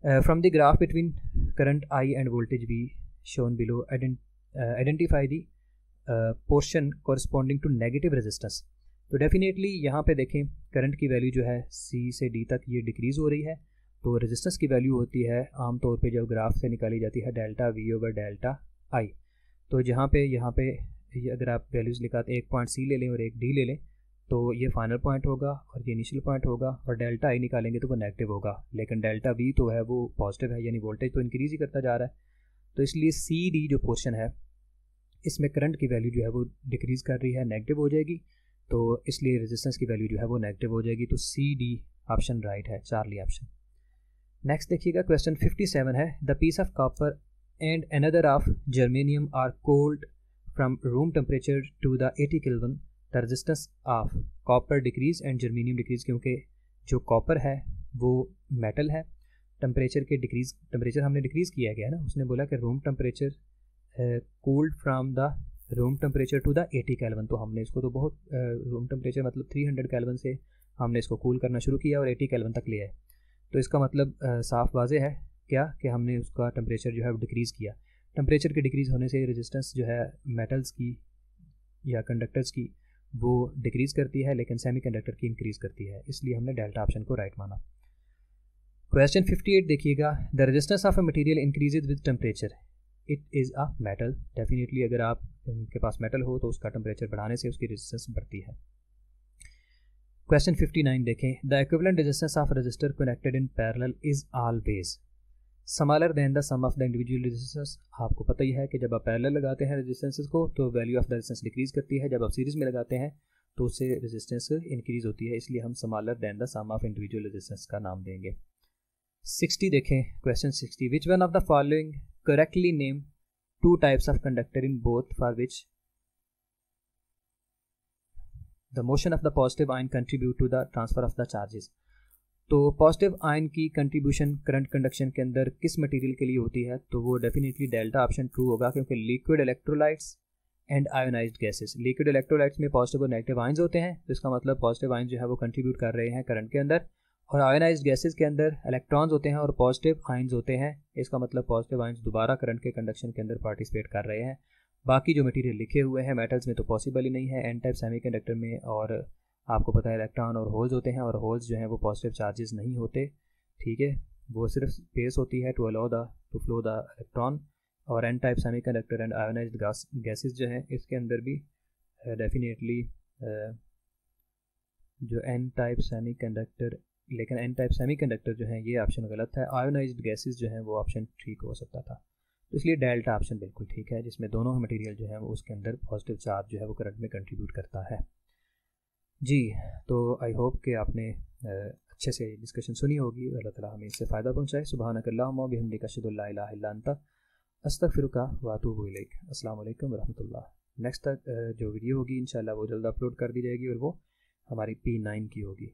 from the graph between current I and voltage V shown below identify the portion corresponding to negative resistance. तो डेफिनेटली यहाँ पे देखें करंट की वैल्यू जो है C से D तक ये डिक्रीज़ हो रही है। तो रेजिस्टेंस की वैल्यू होती है आमतौर पे जब ग्राफ से निकाली जाती है delta V over delta I। तो यहाँ पे अगर आप वैल्यूज़ निकालते एक पॉइंट C ले लें और एक D ले लें तो ये फाइनल पॉइंट होगा और ये इनिशियल पॉइंट होगा, और डेल्टा I निकालेंगे तो वो नेगेटिव होगा, लेकिन डेल्टा V तो है वो पॉजिटिव है, यानी वोल्टेज तो इंक्रीज़ ही करता जा रहा है। तो इसलिए CD जो पोर्शन है इसमें करंट की वैल्यू जो है वो डिक्रीज़ कर रही है, नेगेटिव हो जाएगी, तो इसलिए रेजिस्टेंस की वैल्यू जो है वो नेगेटिव हो जाएगी। तो CD ऑप्शन राइट है, चार्ली ऑप्शन। नेक्स्ट देखिएगा, क्वेश्चन 57 है, the piece of copper and another of germanium are cold from room temperature to the 80 kelvin, the resistance of copper decrease and germanium decrease. क्योंकि जो कॉपर है वो मेटल है, टेम्परेचर हमने डिक्रीज़ किया गया ना, उसने बोला कि room temperature cooled from the room temperature to the 80 kelvin. तो हमने इसको तो बहुत रूम टेम्परेचर मतलब 300 केल्विन से हमने इसको कूल करना शुरू किया और 80 केल्विन तक ले आए। तो इसका मतलब साफ वाज़े है क्या कि हमने उसका टेम्परेचर जो है वो डिक्रीज़ किया। टेम्परेचर के डिक्रीज़ होने से रेजिस्टेंस जो है मेटल्स की या कंडक्टर्स की वो डिक्रीज़ करती है, लेकिन सेमीकंडक्टर की इंक्रीज़ करती है, इसलिए हमने डेल्टा ऑप्शन को राइट माना। क्वेश्चन 58 देखिएगा, the resistance of a material increases with temperature, it is a metal. Definitely अगर आप के पास मेटल हो तो उसका टेम्परेचर बढ़ाने से उसकी रेजिस्टेंस बढ़ती है। क्वेश्चन 59 देखें, the equivalent resistance of resistor connected in parallel is always smaller than the sum of the individual resistance. आपको पता ही है कि जब आप पैरेलल लगाते हैं रेजिस्टेंसेस को तो value of the resistance decrease करती है, जब आप सीरीज में लगाते हैं तो उससे रेजिस्टेंस इंक्रीज होती है, इसलिए हम smaller than the sum of individual resistance का नाम देंगे। 60 देखें, question 60, which one of the following correctly name two types of conductor in both for which the motion of the positive ion contribute to the transfer of the charges. तो पॉजिटिव आयन की कंट्रीब्यूशन करंट कंडक्शन के अंदर किस मटेरियल के लिए होती है, तो वो डेफिनेटली डेल्टा ऑप्शन ट्रू होगा, क्योंकि liquid electrolytes and ionised gases, liquid electrolytes में पॉजिटिव और नेगेटिव आयंस होते हैं, तो इसका मतलब पॉजिटिव आयन जो है वो कंट्रीब्यूट कर रहे हैं करंट के अंदर, और आयोनाइज्ड गैसेस के अंदर इलेक्ट्रॉन्स होते हैं और पॉजिटिव आयंस होते हैं, इसका मतलब पॉजिटिव आयंस दोबारा करंट के कंडक्शन के अंदर पार्टिसिपेट कर रहे हैं। बाकी जो मटेरियल लिखे हुए हैं मेटल्स में तो पॉसिबल ही नहीं है, एन टाइप सेमीकंडक्टर में, और आपको पता है इलेक्ट्रॉन और होल्स होते हैं, और होल्स जो हैं वो पॉजिटिव चार्जेस नहीं होते, ठीक है, वो सिर्फ स्पेस होती है to allow the to flow the electron. और N type semiconductor and ionised gases जो हैं इसके अंदर भी डेफिनेटली जो एन टाइप सेमीकंडक्टर, लेकिन एन टाइप सेमीकंडक्टर जो है ये ऑप्शन गलत है, आयोनाइज्ड गैसेस जो हैं वो ऑप्शन ठीक हो सकता था, तो इसलिए डेल्टा ऑप्शन बिल्कुल ठीक है, जिसमें दोनों मटेरियल जो है वो उसके अंदर पॉजिटिव चार्ज जो है वो करंट में कंट्रीब्यूट करता है। जी, तो आई होप कि आपने अच्छे से डिस्कशन सुनी होगी, अल्लाह ताला हमें इससे फ़ायदा पहुँचाए। सुबहानकल्लाहुम्मा व बिहम्दिक अशहदु अल्ला इलाहा इल्ला अंता अस्तगफिरुका व अतूबु इलैक। अस्सलाम वालेकुम व रहमतुल्लाह। नेक्स्ट तक जो वीडियो होगी इंशाल्लाह वो जल्द अपलोड कर दी जाएगी, और वो हमारी P9 की होगी।